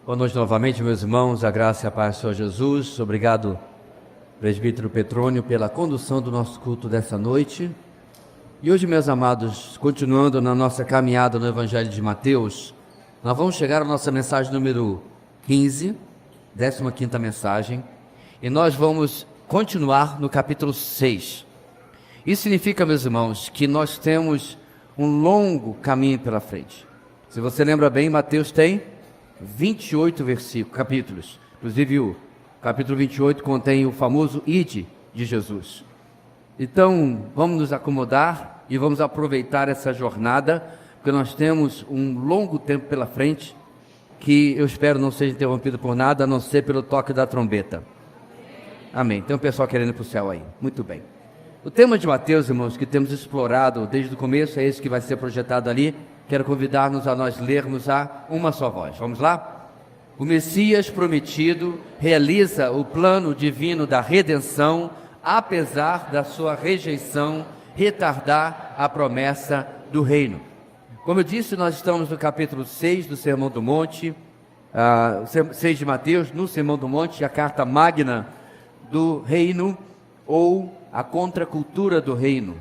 Boa noite novamente, meus irmãos, a graça e a paz do Senhor Jesus. Obrigado, presbítero Petrônio, pela condução do nosso culto dessa noite. E hoje, meus amados, continuando na nossa caminhada no Evangelho de Mateus, nós vamos chegar à nossa mensagem número 15, 15ª mensagem, e nós vamos continuar no capítulo 6. Isso significa, meus irmãos, que nós temos um longo caminho pela frente. Se você lembra bem, Mateus tem 28 capítulos, inclusive o capítulo 28 contém o famoso Ide de Jesus. Então, vamos nos acomodar e vamos aproveitar essa jornada, porque nós temos um longo tempo pela frente, que eu espero não seja interrompido por nada, a não ser pelo toque da trombeta. Amém. Tem um pessoal querendo ir para o céu aí. Muito bem. O tema de Mateus, irmãos, que temos explorado desde o começo, é esse que vai ser projetado ali. Quero convidar-nos a nós lermos a uma só voz. Vamos lá? O Messias prometido realiza o plano divino da redenção, apesar da sua rejeição retardar a promessa do reino. Como eu disse, nós estamos no capítulo 6 do Sermão do Monte, 6 de Mateus, no Sermão do Monte, a carta magna do reino, ou a contracultura do reino.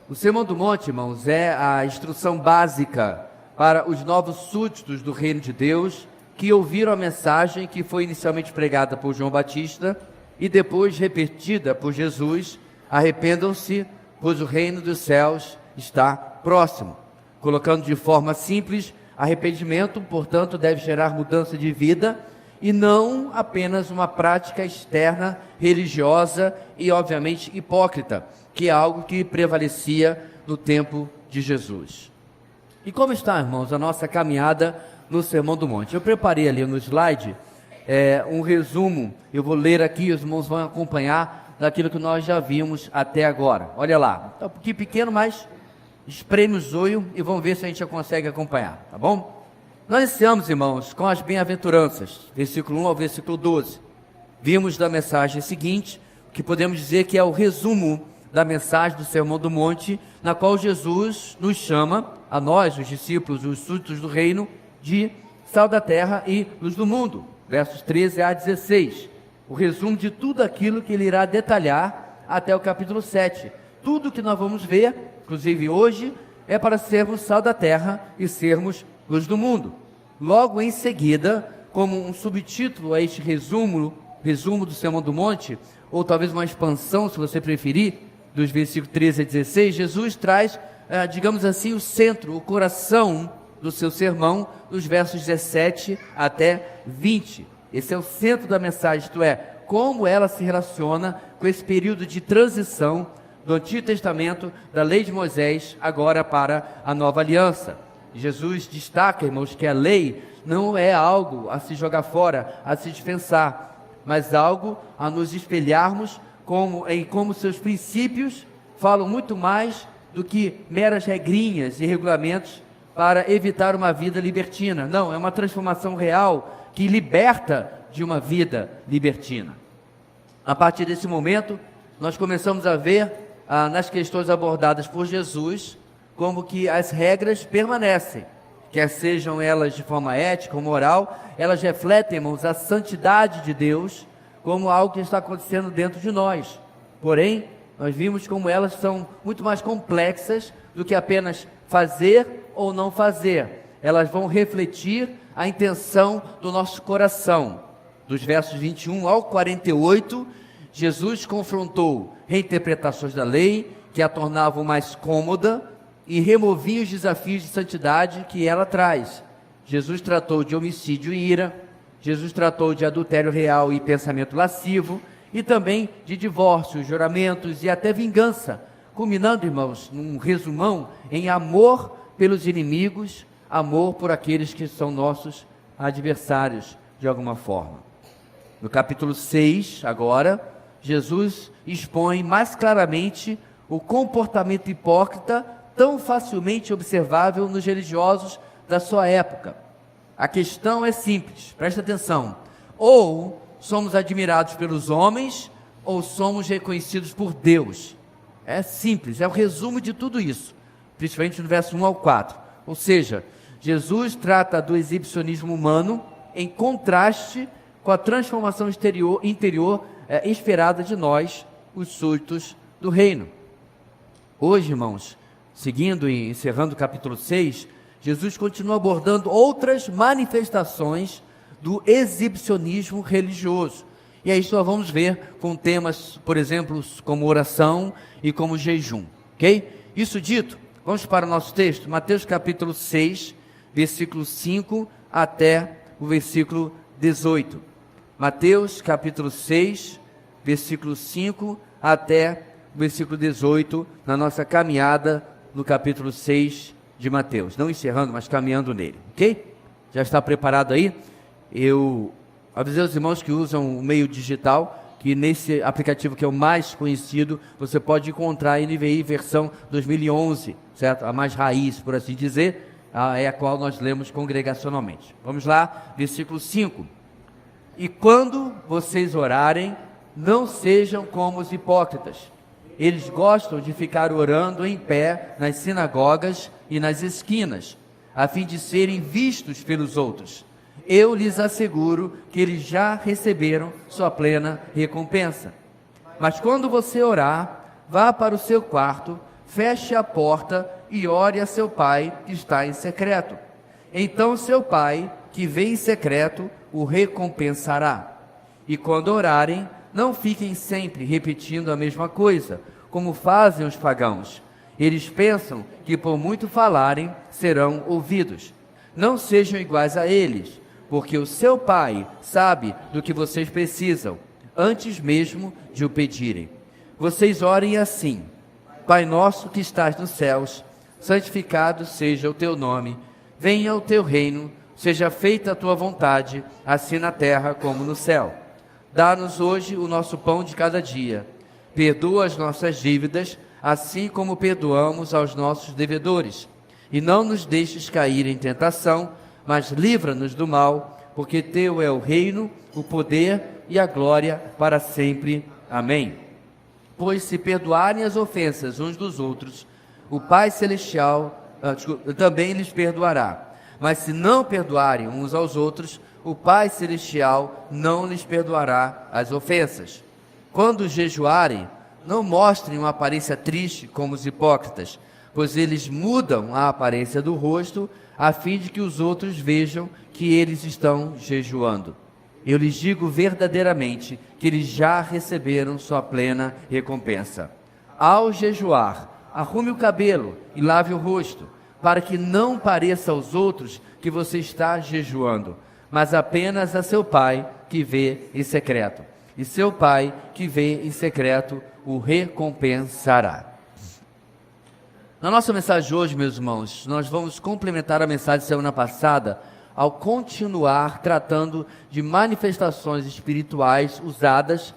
O Sermão do Monte, irmãos, é a instrução básica para os novos súditos do reino de Deus, que ouviram a mensagem que foi inicialmente pregada por João Batista e depois repetida por Jesus: arrependam-se, pois o reino dos céus está próximo. Colocando de forma simples, arrependimento, portanto, deve gerar mudança de vida e não apenas uma prática externa, religiosa e, obviamente, hipócrita, que é algo que prevalecia no tempo de Jesus. E como está, irmãos, a nossa caminhada no Sermão do Monte? Eu preparei ali no slide um resumo, eu vou ler aqui, os irmãos vão acompanhar daquilo que nós já vimos até agora. Olha lá, está um pouquinho pequeno, mas espreme o zoio e vamos ver se a gente já consegue acompanhar, tá bom? Nós iniciamos, irmãos, com as bem-aventuranças, versículo 1 ao versículo 12. Vimos da mensagem seguinte, que podemos dizer que é o resumo da mensagem do Sermão do Monte, na qual Jesus nos chama, a nós, os discípulos, os súditos do reino, de sal da terra e luz do mundo, versos 13 a 16. O resumo de tudo aquilo que ele irá detalhar até o capítulo 7. Tudo que nós vamos ver, inclusive hoje, é para sermos sal da terra e sermos luz do mundo. Logo em seguida, como um subtítulo a este resumo do Sermão do Monte, ou talvez uma expansão, se você preferir, dos versículos 13 a 16, Jesus traz, digamos assim, o centro, o coração do seu sermão, dos versos 17 até 20. Esse é o centro da mensagem, isto é, como ela se relaciona com esse período de transição do Antigo Testamento, da lei de Moisés, agora para a nova aliança. Jesus destaca, irmãos, que a lei não é algo a se jogar fora, a se dispensar, mas algo a nos espelharmos como seus princípios falam muito mais do que meras regrinhas e regulamentos para evitar uma vida libertina. Não, é uma transformação real que liberta de uma vida libertina. A partir desse momento, nós começamos a ver nas questões abordadas por Jesus, como que as regras permanecem, quer sejam elas de forma ética ou moral, elas refletem, irmãos, a santidade de Deus, como algo que está acontecendo dentro de nós. Porém, nós vimos como elas são muito mais complexas do que apenas fazer ou não fazer. Elas vão refletir a intenção do nosso coração. Dos versos 21 ao 48, Jesus confrontou reinterpretações da lei que a tornavam mais cômoda e removia os desafios de santidade que ela traz. Jesus tratou de homicídio e ira, Jesus tratou de adultério real e pensamento lascivo, e também de divórcio, juramentos e até vingança, culminando, irmãos, num resumão em amor pelos inimigos, amor por aqueles que são nossos adversários de alguma forma. No capítulo 6, agora, Jesus expõe mais claramente o comportamento hipócrita tão facilmente observável nos religiosos da sua época. A questão é simples, presta atenção: ou somos admirados pelos homens, ou somos reconhecidos por Deus. É simples, é o resumo de tudo isso, principalmente no verso 1 ao 4. Ou seja, Jesus trata do exibicionismo humano em contraste com a transformação interior esperada de nós, os súditos do reino. Hoje, irmãos, seguindo e encerrando o capítulo 6, Jesus continua abordando outras manifestações do exibicionismo religioso. E aí só vamos ver com temas, por exemplo, como oração e como jejum, ok? Isso dito, vamos para o nosso texto, Mateus capítulo 6, versículo 5 até o versículo 18. Mateus capítulo 6, versículo 5 até o versículo 18, na nossa caminhada no capítulo 6 de Mateus. Não encerrando, mas caminhando nele, ok? Já está preparado aí? Eu avisei os irmãos que usam o meio digital, que nesse aplicativo que é o mais conhecido, você pode encontrar a NVI versão 2011, certo? A mais raiz, por assim dizer, é a qual nós lemos congregacionalmente. Vamos lá, versículo 5. E quando vocês orarem, não sejam como os hipócritas. Eles gostam de ficar orando em pé nas sinagogas e nas esquinas, a fim de serem vistos pelos outros. Eu lhes asseguro que eles já receberam sua plena recompensa. Mas quando você orar, vá para o seu quarto, feche a porta e ore a seu pai que está em secreto. Então seu pai, que vê em secreto, o recompensará. E quando orarem, não fiquem sempre repetindo a mesma coisa, como fazem os pagãos. Eles pensam que por muito falarem, serão ouvidos. Não sejam iguais a eles, porque o seu Pai sabe do que vocês precisam, antes mesmo de o pedirem. Vocês orem assim: Pai nosso que estás nos céus, santificado seja o teu nome, venha o teu reino, seja feita a tua vontade, assim na terra como no céu. Dá-nos hoje o nosso pão de cada dia. Perdoa as nossas dívidas, assim como perdoamos aos nossos devedores. E não nos deixes cair em tentação, mas livra-nos do mal, porque teu é o reino, o poder e a glória para sempre. Amém. Pois se perdoarem as ofensas uns dos outros, o Pai Celestial também lhes perdoará. Mas se não perdoarem uns aos outros, o Pai Celestial não lhes perdoará as ofensas. Quando jejuarem, não mostrem uma aparência triste como os hipócritas, pois eles mudam a aparência do rosto, a fim de que os outros vejam que eles estão jejuando. Eu lhes digo verdadeiramente que eles já receberam sua plena recompensa. Ao jejuar, arrume o cabelo e lave o rosto, para que não pareça aos outros que você está jejuando, mas apenas a seu Pai que vê em secreto. E seu Pai que vê em secreto o recompensará. Na nossa mensagem de hoje, meus irmãos, nós vamos complementar a mensagem da semana passada ao continuar tratando de manifestações espirituais usadas,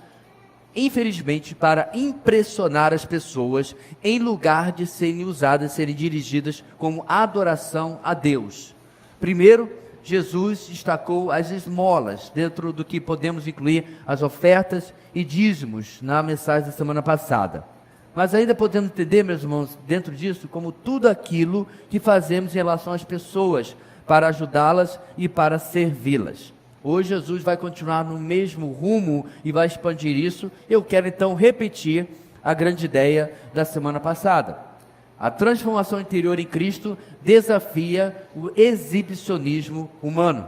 infelizmente, para impressionar as pessoas, em lugar de serem usadas, serem dirigidas como adoração a Deus. Primeiro, Jesus destacou as esmolas, dentro do que podemos incluir as ofertas e dízimos na mensagem da semana passada. Mas ainda podemos entender, meus irmãos, dentro disso, como tudo aquilo que fazemos em relação às pessoas, para ajudá-las e para servi-las. Hoje Jesus vai continuar no mesmo rumo e vai expandir isso. Eu quero então repetir a grande ideia da semana passada. A transformação interior em Cristo desafia o exibicionismo humano.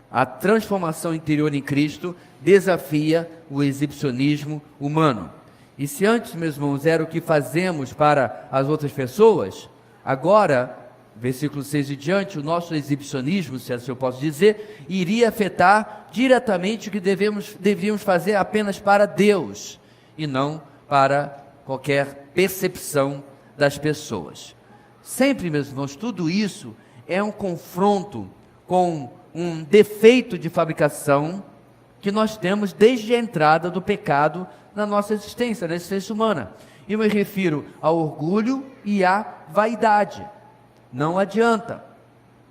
A transformação interior em Cristo desafia o exibicionismo humano. E se antes, meus irmãos, era o que fazemos para as outras pessoas, agora, versículo 6 e diante, o nosso exibicionismo, se assim eu posso dizer, iria afetar diretamente o que deveríamos fazer apenas para Deus, e não para qualquer percepção das pessoas. Sempre, meus irmãos, tudo isso é um confronto com um defeito de fabricação que nós temos desde a entrada do pecado na nossa existência, na existência humana. E eu me refiro ao orgulho e à vaidade. Não adianta.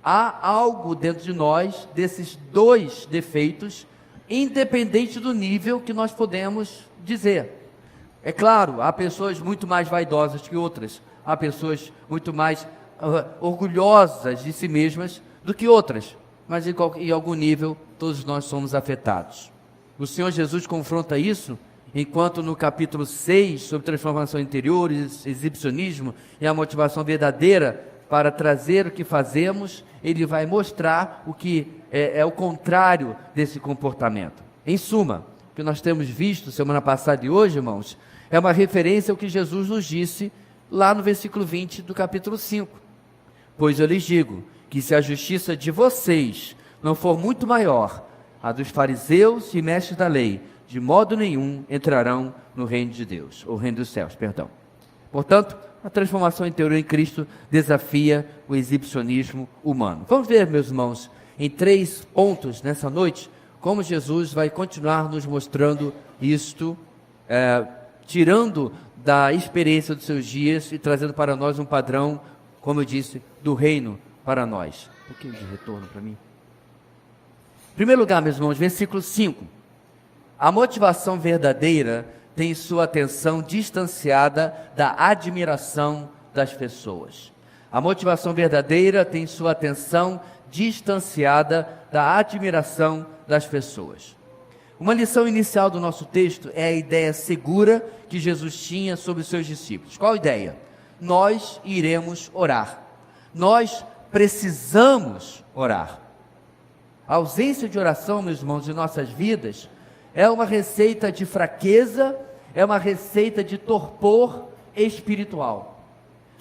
Há algo dentro de nós, desses dois defeitos, independente do nível que nós podemos dizer. É claro, há pessoas muito mais vaidosas que outras, há pessoas muito mais orgulhosas de si mesmas do que outras. mas em algum nível todos nós somos afetados. O Senhor Jesus confronta isso, enquanto no capítulo 6, sobre transformação interior, exibicionismo e a motivação verdadeira para trazer o que fazemos, ele vai mostrar o que é o contrário desse comportamento. Em suma, o que nós temos visto semana passada e hoje, irmãos, é uma referência ao que Jesus nos disse lá no versículo 20 do capítulo 5. Pois eu lhes digo que se a justiça de vocês não for muito maior, a dos fariseus e mestres da lei, de modo nenhum entrarão no reino de Deus, ou reino dos céus, perdão. Portanto, a transformação interior em Cristo desafia o exibicionismo humano. Vamos ver, meus irmãos, em 3 pontos nessa noite, como Jesus vai continuar nos mostrando isto, tirando da experiência dos seus dias e trazendo para nós um padrão, como eu disse, do reino para nós. Um pouquinho de retorno para mim. Em primeiro lugar, meus irmãos, versículo 5. A motivação verdadeira tem sua atenção distanciada da admiração das pessoas. A motivação verdadeira tem sua atenção distanciada da admiração das pessoas. Uma lição inicial do nosso texto é a ideia segura que Jesus tinha sobre os seus discípulos. Qual a ideia? Nós iremos orar. Nós precisamos orar. A ausência de oração, meus irmãos, em nossas vidas, é uma receita de fraqueza, é uma receita de torpor espiritual.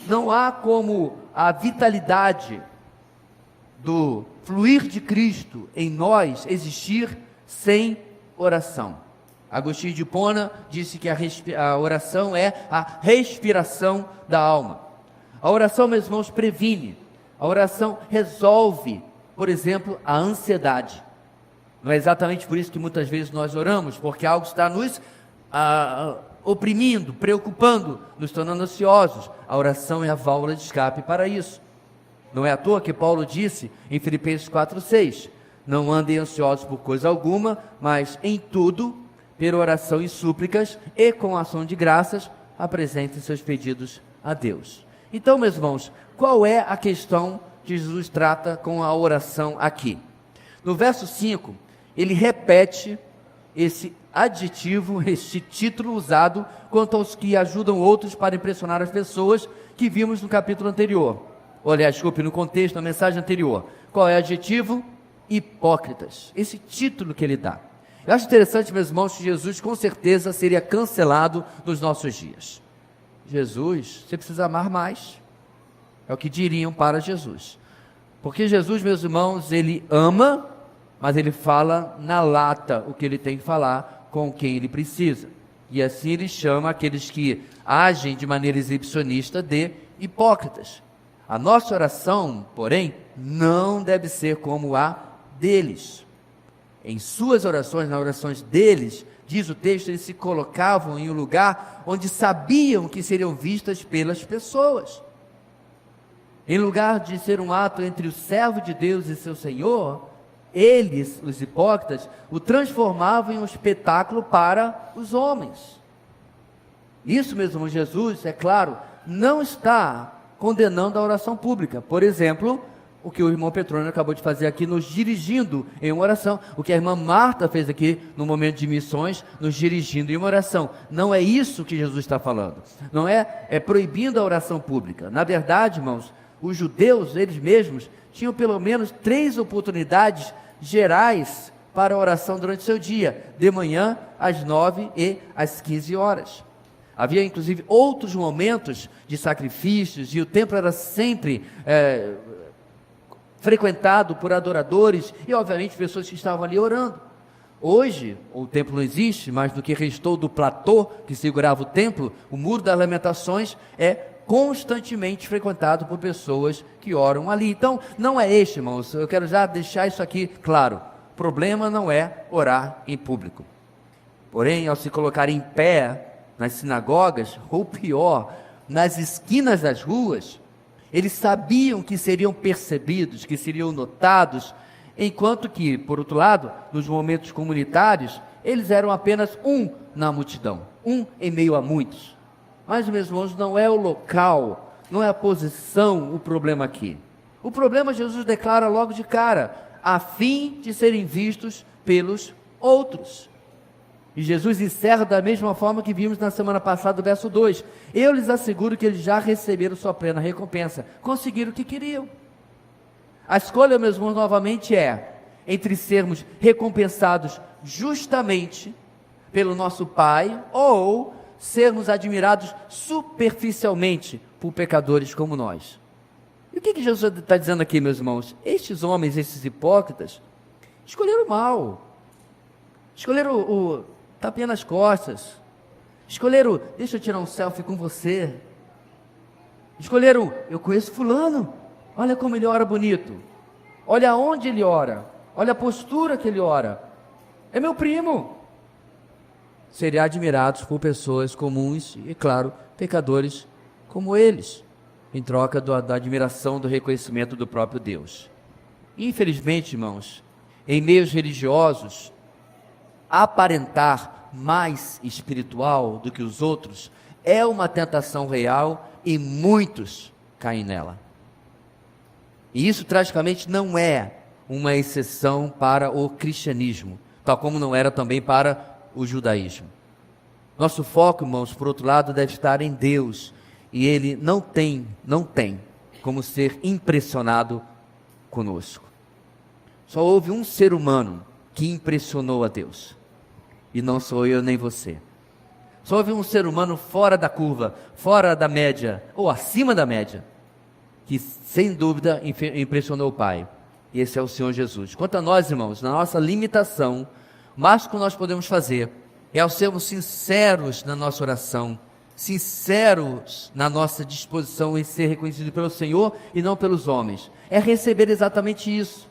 Não há como a vitalidade do fluir de Cristo em nós existir sem oração. Agostinho de Hipona disse que a oração é a respiração da alma. A oração, meus irmãos, previne. A oração resolve, por exemplo, a ansiedade. Não é exatamente por isso que muitas vezes nós oramos, porque algo está nos oprimindo, preocupando, nos tornando ansiosos. A oração é a válvula de escape para isso. Não é à toa que Paulo disse em Filipenses 4:6, não andem ansiosos por coisa alguma, mas em tudo, por oração e súplicas, e com ação de graças, apresentem seus pedidos a Deus. Então, meus irmãos, qual é a questão que Jesus trata com a oração aqui? No verso 5, ele repete esse adjetivo, esse título usado quanto aos que ajudam outros para impressionar as pessoas, que vimos no capítulo anterior. Aliás, desculpe, no contexto, na mensagem anterior. Qual é o adjetivo? Hipócritas. Esse título que ele dá. Eu acho interessante, meus irmãos, que Jesus com certeza seria cancelado nos nossos dias. Jesus, você precisa amar mais. É o que diriam para Jesus. Porque Jesus, meus irmãos, ele ama, mas ele fala na lata o que ele tem que falar com quem ele precisa. E assim ele chama aqueles que agem de maneira exibicionista de hipócritas. A nossa oração, porém, não deve ser como a deles. Em suas orações, nas orações deles, diz o texto, eles se colocavam em um lugar onde sabiam que seriam vistas pelas pessoas. Em lugar de ser um ato entre o servo de Deus e seu Senhor, eles, os hipócritas, o transformavam em um espetáculo para os homens. Isso mesmo, Jesus, é claro, não está condenando a oração pública. Por exemplo, o que o irmão Petrônio acabou de fazer aqui, nos dirigindo em uma oração. O que a irmã Marta fez aqui no momento de missões, nos dirigindo em uma oração. Não é isso que Jesus está falando. Não é proibindo a oração pública. Na verdade, irmãos, os judeus, eles mesmos, tinham pelo menos 3 oportunidades gerais para a oração durante o seu dia. De manhã, às 9 e às 15 horas. Havia inclusive outros momentos de sacrifícios, e o templo era sempre frequentado por adoradores e obviamente pessoas que estavam ali orando. Hoje, o templo não existe, mas do que restou do platô que segurava o templo, o Muro das Lamentações é constantemente frequentado por pessoas que oram ali. Então, não é este, irmãos, eu quero já deixar isso aqui claro, o problema não é orar em público. Porém, ao se colocar em pé nas sinagogas, ou pior, nas esquinas das ruas, eles sabiam que seriam percebidos, que seriam notados, enquanto que, por outro lado, nos momentos comunitários, eles eram apenas um na multidão, um em meio a muitos. Mas, meus irmãos, não é o local, não é a posição o problema aqui. O problema, Jesus declara logo de cara, a fim de serem vistos pelos outros. E Jesus encerra da mesma forma que vimos na semana passada, o verso 2. Eu lhes asseguro que eles já receberam sua plena recompensa, conseguiram o que queriam. A escolha, meus irmãos, novamente é entre sermos recompensados justamente pelo nosso Pai, ou sermos admirados superficialmente por pecadores como nós. E o que Jesus está dizendo aqui, meus irmãos? Estes homens, esses hipócritas, escolheram mal, escolheram o tapinha nas costas, escolheram, deixa eu tirar um selfie com você, escolheram, eu conheço fulano, olha como ele ora bonito, olha onde ele ora, olha a postura que ele ora, é meu primo. Seriam admirados por pessoas comuns e, claro, pecadores como eles, em troca da admiração, do reconhecimento do próprio Deus. Infelizmente, irmãos, em meios religiosos, aparentar mais espiritual do que os outros é uma tentação real e muitos caem nela. E isso tragicamente não é uma exceção para o cristianismo, tal como não era também para o judaísmo. Nosso foco, irmãos, por outro lado, deve estar em Deus, e Ele não tem como ser impressionado conosco. Só houve um ser humano que impressionou a Deus, e não sou eu nem você. Só houve um ser humano fora da curva, fora da média, ou acima da média, que sem dúvida impressionou o Pai, e esse é o Senhor Jesus. Quanto a nós, irmãos, na nossa limitação, o máximo que nós podemos fazer é ao sermos sinceros na nossa oração, sinceros na nossa disposição em ser reconhecido pelo Senhor e não pelos homens, é receber exatamente isso,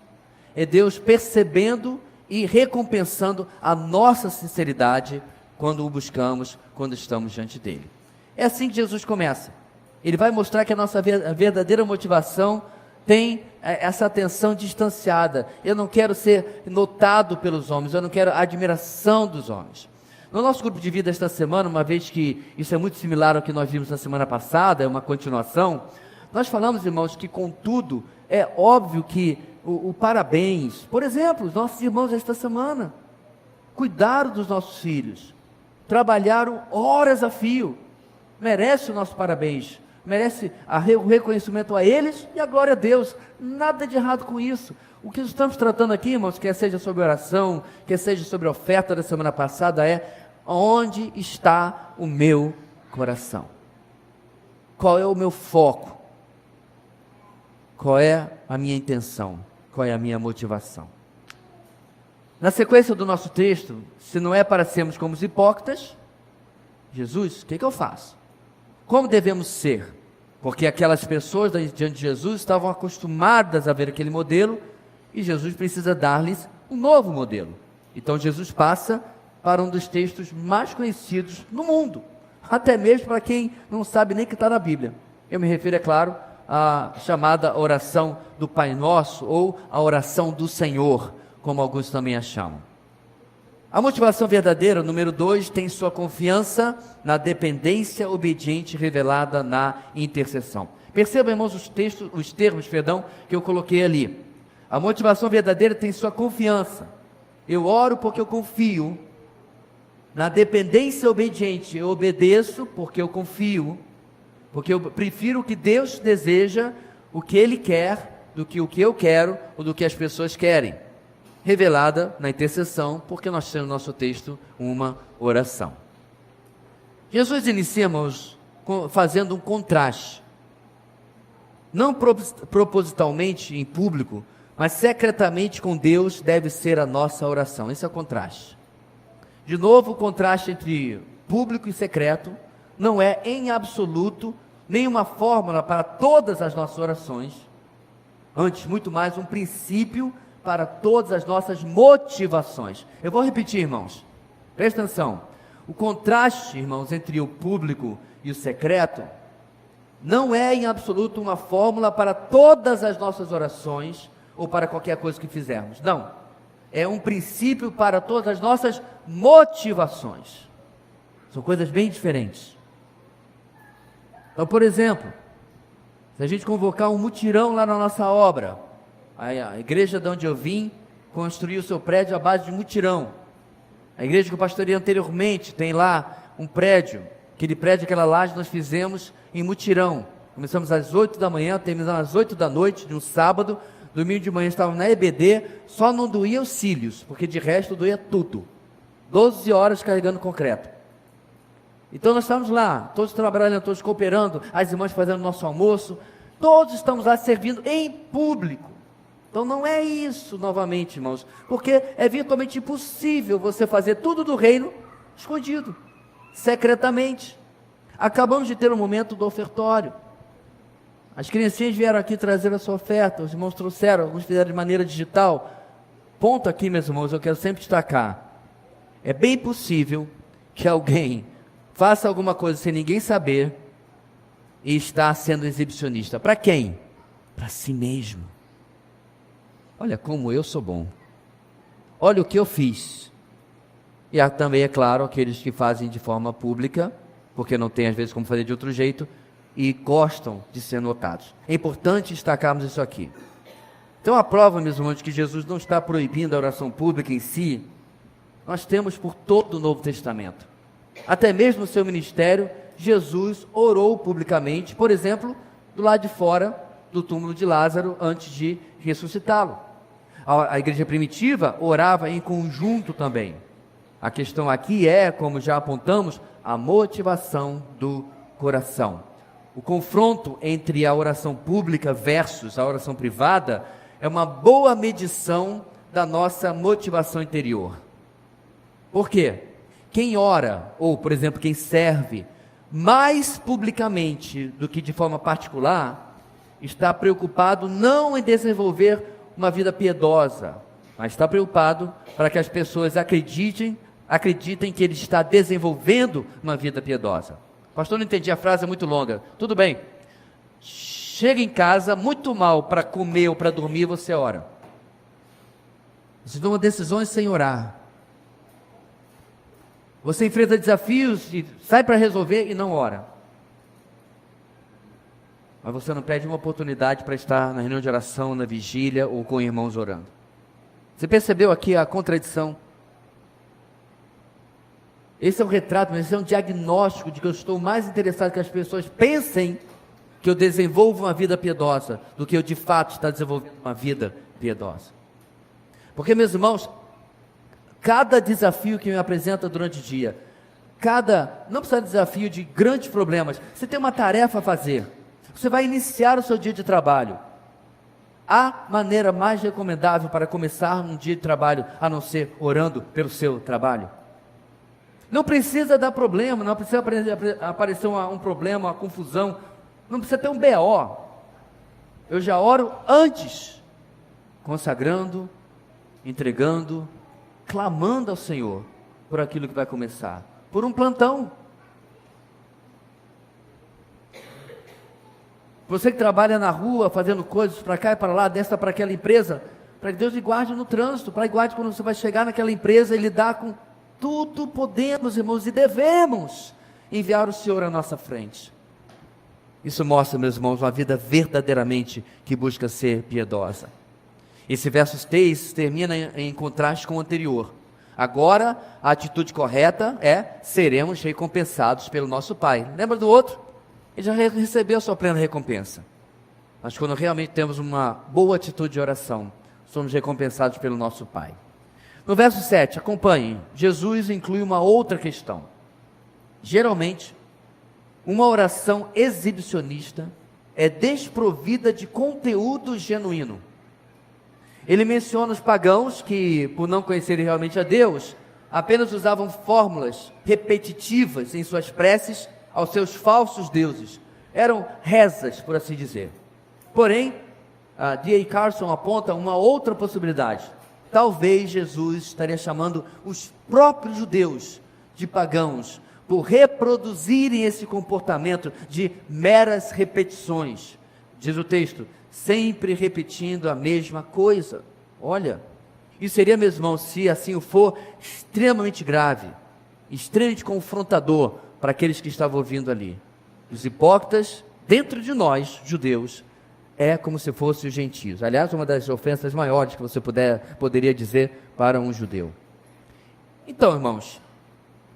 é Deus percebendo e recompensando a nossa sinceridade quando o buscamos, quando estamos diante dele. É assim que Jesus começa. Ele vai mostrar que a nossa verdadeira motivação tem essa atenção distanciada. Eu não quero ser notado pelos homens, eu não quero a admiração dos homens. No nosso grupo de vida esta semana, uma vez que isso é muito similar ao que nós vimos na semana passada, é uma continuação, nós falamos, irmãos, que contudo, é óbvio que o parabéns, por exemplo, os nossos irmãos esta semana, cuidaram dos nossos filhos, trabalharam horas a fio, merece o nosso parabéns, merece o reconhecimento a eles e a glória a Deus, nada de errado com isso. O que estamos tratando aqui, irmãos, quer seja sobre oração, quer seja sobre a oferta da semana passada, é onde está o meu coração? Qual é o meu foco? Qual é a minha intenção? Qual é a minha motivação? Na sequência do nosso texto, se não é para sermos como os hipócritas, Jesus, o que eu faço? Como devemos ser? Porque aquelas pessoas diante de Jesus estavam acostumadas a ver aquele modelo e Jesus precisa dar-lhes um novo modelo. Então Jesus passa para um dos textos mais conhecidos no mundo, até mesmo para quem não sabe nem que está na Bíblia. Eu me refiro, é claro, à chamada oração do Pai Nosso ou a oração do Senhor, como alguns também a chamam. A motivação verdadeira, número 2, tem sua confiança na dependência obediente revelada na intercessão. Percebam, irmãos, os termos que eu coloquei ali. A motivação verdadeira tem sua confiança. Eu oro porque eu confio. Na dependência obediente, eu obedeço porque eu confio, porque eu prefiro o que Deus deseja, o que Ele quer, do que o que eu quero ou do que as pessoas querem. Revelada na intercessão, porque nós temos no nosso texto uma oração. Jesus inicia, irmãos, fazendo um contraste. Não propositalmente em público, mas secretamente com Deus deve ser a nossa oração. Esse é o contraste. De novo, o contraste entre público e secreto não é em absoluto nenhuma fórmula para todas as nossas orações, antes muito mais um princípio para todas as nossas motivações. Eu vou repetir, irmãos, presta atenção. O contraste, irmãos, entre o público e o secreto não é em absoluto uma fórmula para todas as nossas orações ou para qualquer coisa que fizermos. Não. É um princípio para todas as nossas motivações. São coisas bem diferentes. Então, por exemplo, se a gente convocar um mutirão lá na nossa obra, A igreja de onde eu vim construiu o seu prédio à base de mutirão. A igreja que eu pastorei anteriormente tem lá um prédio, aquele prédio, aquela laje nós fizemos em mutirão. Começamos às 8 da manhã, terminamos às 8 da noite de um sábado. Domingo de manhã estávamos na EBD, só não doía os cílios, porque de resto doía tudo. 12 horas carregando concreto. Então nós estamos lá, todos trabalhando, todos cooperando, as irmãs fazendo nosso almoço, todos estamos lá servindo em público. Então não é isso novamente, irmãos, porque é virtualmente impossível você fazer tudo do reino escondido, secretamente. Acabamos de ter um momento do ofertório. As criancinhas vieram aqui trazer a sua oferta, os irmãos trouxeram, alguns fizeram de maneira digital. Ponto aqui, meus irmãos, eu quero sempre destacar. É bem possível que alguém faça alguma coisa sem ninguém saber e está sendo exibicionista. Para quem? Para si mesmo. Olha como eu sou bom. Olha o que eu fiz. E há também, é claro, aqueles que fazem de forma pública, porque não tem às vezes como fazer de outro jeito, e gostam de ser notados. É importante destacarmos isso aqui. Então a prova, meus irmãos, de que Jesus não está proibindo a oração pública em si, nós temos por todo o Novo Testamento. Até mesmo no seu ministério, Jesus orou publicamente, por exemplo, do lado de fora do túmulo de Lázaro, antes de ressuscitá-lo. A igreja primitiva orava em conjunto também. A questão aqui é, como já apontamos, a motivação do coração. O confronto entre a oração pública versus a oração privada é uma boa medição da nossa motivação interior. Por quê? Quem ora, ou por exemplo, quem serve mais publicamente do que de forma particular, está preocupado não em desenvolver uma vida piedosa, mas está preocupado para que as pessoas acreditem que ele está desenvolvendo uma vida piedosa. Pastor, não entendi, a frase é muito longa. Tudo bem. Chega em casa muito mal para comer ou para dormir, você ora. Você toma decisões sem orar. Você enfrenta desafios e sai para resolver e não ora. Mas você não pede uma oportunidade para estar na reunião de oração, na vigília ou com irmãos orando. Você percebeu aqui a contradição? Esse é um retrato, mas esse é um diagnóstico de que eu estou mais interessado que as pessoas pensem que eu desenvolvo uma vida piedosa do que eu de fato estou desenvolvendo uma vida piedosa. Porque, meus irmãos, cada desafio que me apresenta durante o dia, não precisa de desafio de grandes problemas, você tem uma tarefa a fazer, você vai iniciar o seu dia de trabalho. Há maneira mais recomendável para começar um dia de trabalho, a não ser orando pelo seu trabalho? Não precisa dar problema, não precisa aparecer um problema, uma confusão, não precisa ter um BO. Eu já oro antes, consagrando, entregando, clamando ao Senhor por aquilo que vai começar, por um plantão. Você que trabalha na rua, fazendo coisas para cá e para lá, desta para aquela empresa, para que Deus lhe guarde no trânsito, para que guarde quando você vai chegar naquela empresa e lidar com tudo. Podemos, irmãos, e devemos enviar o Senhor à nossa frente. Isso mostra, meus irmãos, uma vida verdadeiramente que busca ser piedosa. Esse verso 3 termina em contraste com o anterior. Agora, a atitude correta é: seremos recompensados pelo nosso Pai. Lembra do outro? Ele já recebeu a sua plena recompensa. Mas quando realmente temos uma boa atitude de oração, somos recompensados pelo nosso Pai. No verso 7, acompanhem, Jesus inclui uma outra questão. Geralmente, uma oração exibicionista é desprovida de conteúdo genuíno. Ele menciona os pagãos que, por não conhecerem realmente a Deus, apenas usavam fórmulas repetitivas em suas preces aos seus falsos deuses. Eram rezas, por assim dizer. Porém, D.A. Carson aponta uma outra possibilidade. Talvez Jesus estaria chamando os próprios judeus de pagãos por reproduzirem esse comportamento de meras repetições. Diz o texto, sempre repetindo a mesma coisa. Olha, isso seria, meus irmãos, se assim o for, extremamente grave, extremamente confrontador para aqueles que estavam ouvindo ali. Os hipócritas, dentro de nós, judeus, é como se fossem os gentios. Aliás, uma das ofensas maiores que você poderia dizer para um judeu. Então, irmãos,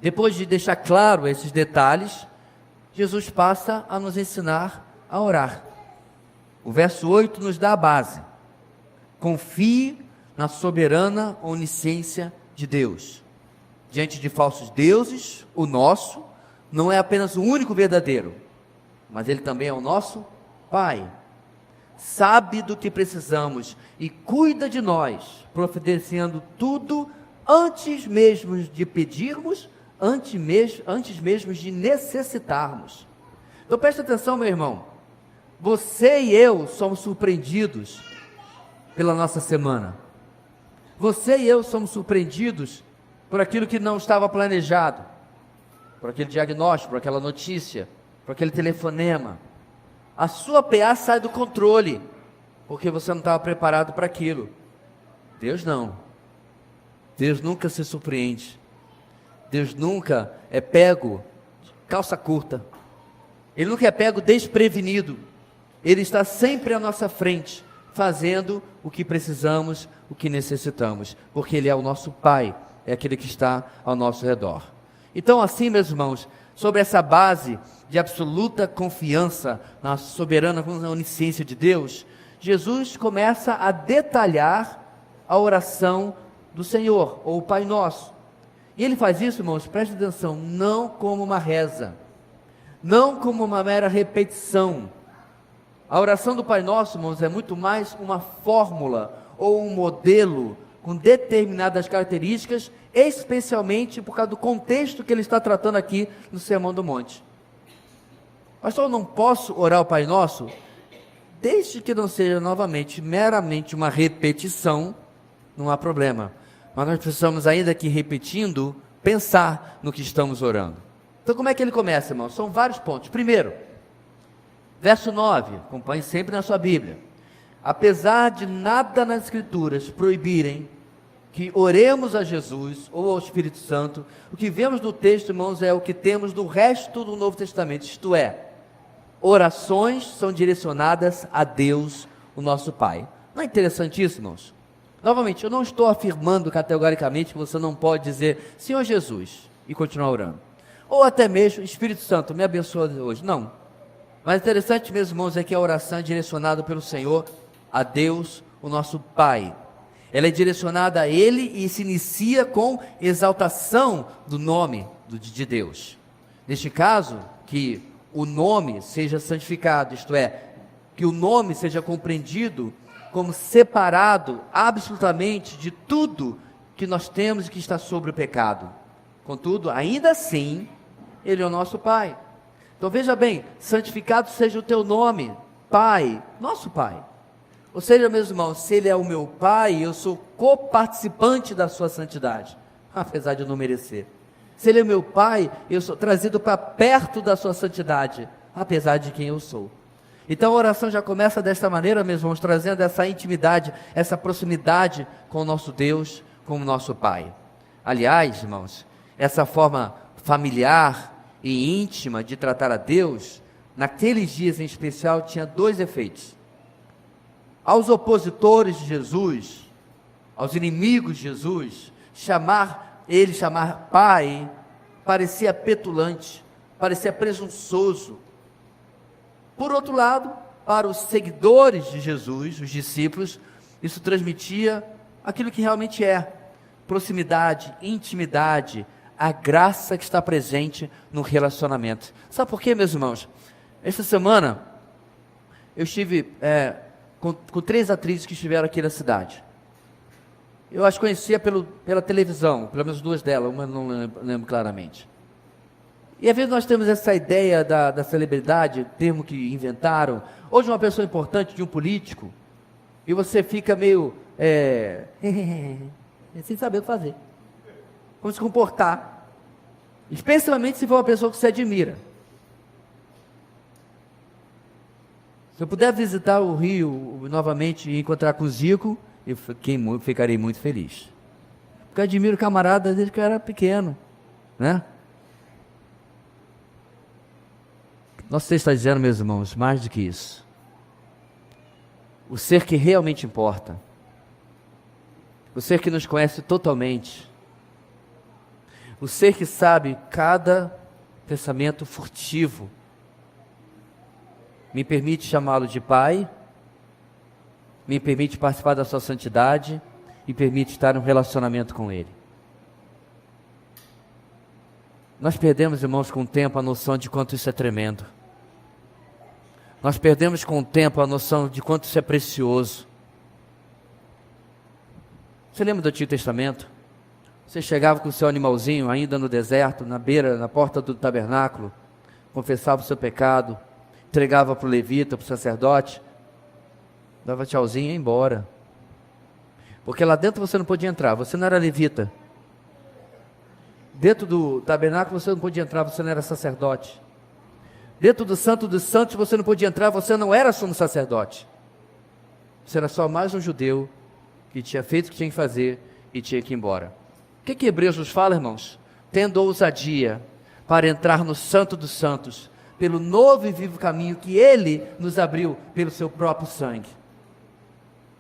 depois de deixar claro esses detalhes, Jesus passa a nos ensinar a orar. O verso 8 nos dá a base. Confie na soberana onisciência de Deus. Diante de falsos deuses, o nosso não é apenas o único verdadeiro, mas Ele também é o nosso Pai. Sabe do que precisamos e cuida de nós, providenciando tudo antes mesmo de pedirmos, antes mesmo de necessitarmos. Então preste atenção, meu irmão. Você e eu somos surpreendidos pela nossa semana. Você e eu somos surpreendidos por aquilo que não estava planejado, por aquele diagnóstico, por aquela notícia, por aquele telefonema. A sua PA sai do controle, porque você não estava preparado para aquilo. Deus não. Deus nunca se surpreende. Deus nunca é pego de calça curta. Ele nunca é pego desprevenido. Ele está sempre à nossa frente, fazendo o que precisamos, o que necessitamos, porque Ele é o nosso Pai, é aquele que está ao nosso redor. Então, assim, meus irmãos, sobre essa base de absoluta confiança na soberana onisciência de Deus, Jesus começa a detalhar a oração do Senhor, ou o Pai Nosso. E Ele faz isso, irmãos, preste atenção, não como uma reza, não como uma mera repetição. A oração do Pai Nosso, irmãos, é muito mais uma fórmula ou um modelo com determinadas características, especialmente por causa do contexto que ele está tratando aqui no Sermão do Monte. Pastor, eu não posso orar o Pai Nosso, desde que não seja novamente, meramente uma repetição, não há problema. Mas nós precisamos, ainda que repetindo, pensar no que estamos orando. Então como é que ele começa, irmão? São vários pontos. Primeiro, verso 9, acompanhe sempre na sua Bíblia. Apesar de nada nas Escrituras proibirem que oremos a Jesus ou ao Espírito Santo, o que vemos no texto, irmãos, é o que temos no resto do Novo Testamento, isto é, orações são direcionadas a Deus, o nosso Pai. Não é interessante isso, irmãos? Novamente, eu não estou afirmando categoricamente que você não pode dizer Senhor Jesus e continuar orando, ou até mesmo Espírito Santo, me abençoa hoje. Não. Mas interessante mesmo, irmãos, é que a oração é direcionada pelo Senhor a Deus, o nosso Pai. Ela é direcionada a Ele e se inicia com exaltação do nome de Deus. Neste caso, que o nome seja santificado, isto é, que o nome seja compreendido como separado absolutamente de tudo que nós temos e que está sobre o pecado. Contudo, ainda assim, Ele é o nosso Pai. Então veja bem, santificado seja o teu nome, Pai, nosso Pai. Ou seja, meus irmãos, se Ele é o meu Pai, eu sou coparticipante da sua santidade, apesar de eu não merecer. Se Ele é meu Pai, eu sou trazido para perto da sua santidade, apesar de quem eu sou. Então a oração já começa desta maneira, meus irmãos, trazendo essa intimidade, essa proximidade com o nosso Deus, com o nosso Pai. Aliás, irmãos, essa forma familiar e íntima de tratar a Deus, naqueles dias em especial, tinha dois efeitos. Aos opositores de Jesus, aos inimigos de Jesus, chamar Pai, parecia petulante, parecia presunçoso. Por outro lado, para os seguidores de Jesus, os discípulos, isso transmitia aquilo que realmente é: proximidade, intimidade, a graça que está presente no relacionamento. Sabe por quê, meus irmãos? Esta semana, eu estive com 3 atrizes que estiveram aqui na cidade. Eu as conhecia pela televisão, pelo menos 2 delas, uma não lembro claramente. E às vezes nós temos essa ideia da celebridade, termo que inventaram, ou de uma pessoa importante, de um político, e você fica meio, sem saber o que fazer, como se comportar, especialmente se for uma pessoa que você admira. Se eu puder visitar o Rio novamente e encontrar com o Zico, eu ficarei muito feliz, porque eu admiro o camarada desde que eu era pequeno, né? Nosso texto está dizendo, meus irmãos, mais do que isso. o ser que realmente importa, o ser que nos conhece totalmente, o ser que sabe cada pensamento furtivo, me permite chamá-lo de Pai, me permite participar da sua santidade e permite estar em um relacionamento com Ele. Nós perdemos, irmãos, com o tempo a noção de quanto isso é tremendo. Nós perdemos com o tempo a noção de quanto isso é precioso. Você lembra do Antigo Testamento? Você chegava com o seu animalzinho ainda no deserto, na beira, na porta do tabernáculo, confessava o seu pecado, entregava para o levita, para o sacerdote, dava tchauzinho e ia embora. Porque lá dentro você não podia entrar, você não era levita. Dentro do tabernáculo você não podia entrar, você não era sacerdote. Dentro do Santo dos Santos você não podia entrar, você não era sumo sacerdote. Você era só mais um judeu que tinha feito o que tinha que fazer e tinha que ir embora. O que Hebreus nos fala, irmãos? Tendo ousadia para entrar no Santo dos Santos, pelo novo e vivo caminho que Ele nos abriu pelo seu próprio sangue.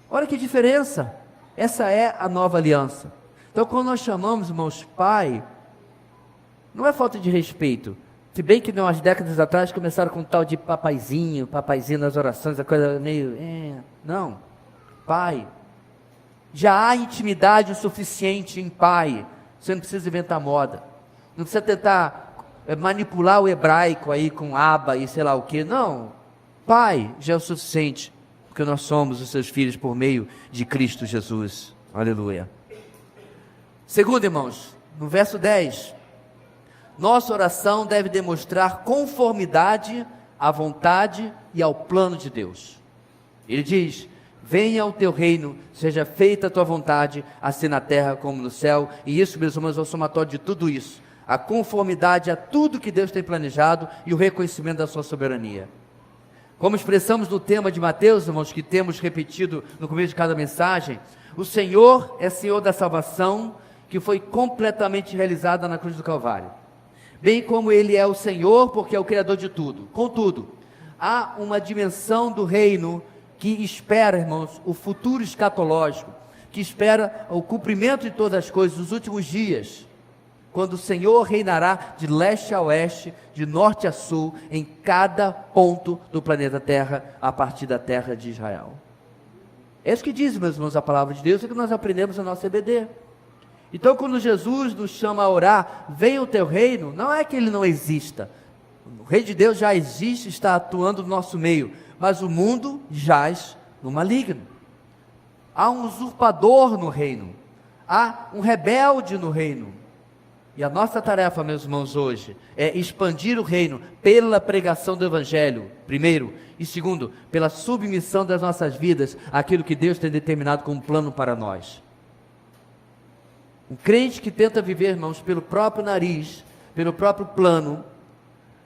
Olha que diferença! Essa é a nova aliança. Então, quando nós chamamos, irmãos, Pai, não é falta de respeito. Se bem que umas décadas atrás começaram com um tal de papaizinho nas orações, a coisa meio... Não, Pai. Já há intimidade o suficiente em Pai. Você não precisa inventar moda. Não precisa tentar manipular o hebraico aí com aba e sei lá o que. Não, Pai já é o suficiente, porque nós somos os seus filhos por meio de Cristo Jesus. Aleluia. Segundo, irmãos, no verso 10... nossa oração deve demonstrar conformidade à vontade e ao plano de Deus. Ele diz: venha o teu reino, seja feita a tua vontade, assim na terra como no céu. E isso, meus irmãos, é o somatório de tudo isso. A conformidade a tudo que Deus tem planejado e o reconhecimento da sua soberania. Como expressamos no tema de Mateus, irmãos, que temos repetido no começo de cada mensagem, o Senhor é Senhor da salvação, que foi completamente realizada na cruz do Calvário. Bem como Ele é o Senhor, porque é o Criador de tudo. Contudo, há uma dimensão do reino que espera, irmãos, o futuro escatológico, que espera o cumprimento de todas as coisas, os últimos dias, quando o Senhor reinará de leste a oeste, de norte a sul, em cada ponto do planeta Terra, a partir da terra de Israel. É isso que diz, meus irmãos, a palavra de Deus, é que nós aprendemos na nossa EBD. Então, quando Jesus nos chama a orar, venha o teu reino, não é que ele não exista. O reino de Deus já existe, está atuando no nosso meio, mas o mundo jaz no maligno. Há um usurpador no reino, há um rebelde no reino. E a nossa tarefa, meus irmãos, hoje, é expandir o reino pela pregação do Evangelho, primeiro, e segundo, pela submissão das nossas vidas àquilo que Deus tem determinado como plano para nós. Um crente que tenta viver, irmãos, pelo próprio nariz, pelo próprio plano,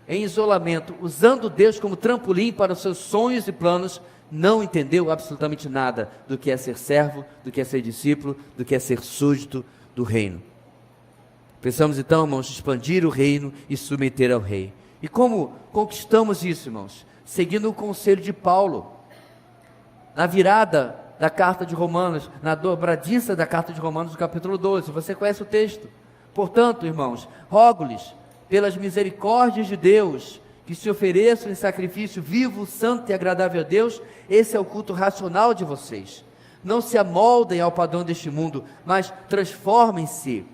em isolamento, usando Deus como trampolim para os seus sonhos e planos, não entendeu absolutamente nada do que é ser servo, do que é ser discípulo, do que é ser súdito do reino. Precisamos então, irmãos, expandir o reino e submeter ao rei. E como conquistamos isso, irmãos? Seguindo o conselho de Paulo, na virada da carta de Romanos, na dobradiça da carta de Romanos, no capítulo 12, você conhece o texto. Portanto, irmãos, rogo-lhes, pelas misericórdias de Deus, que se ofereçam em sacrifício vivo, santo e agradável a Deus. Esse é o culto racional de vocês. Não se amoldem ao padrão deste mundo, mas transformem-se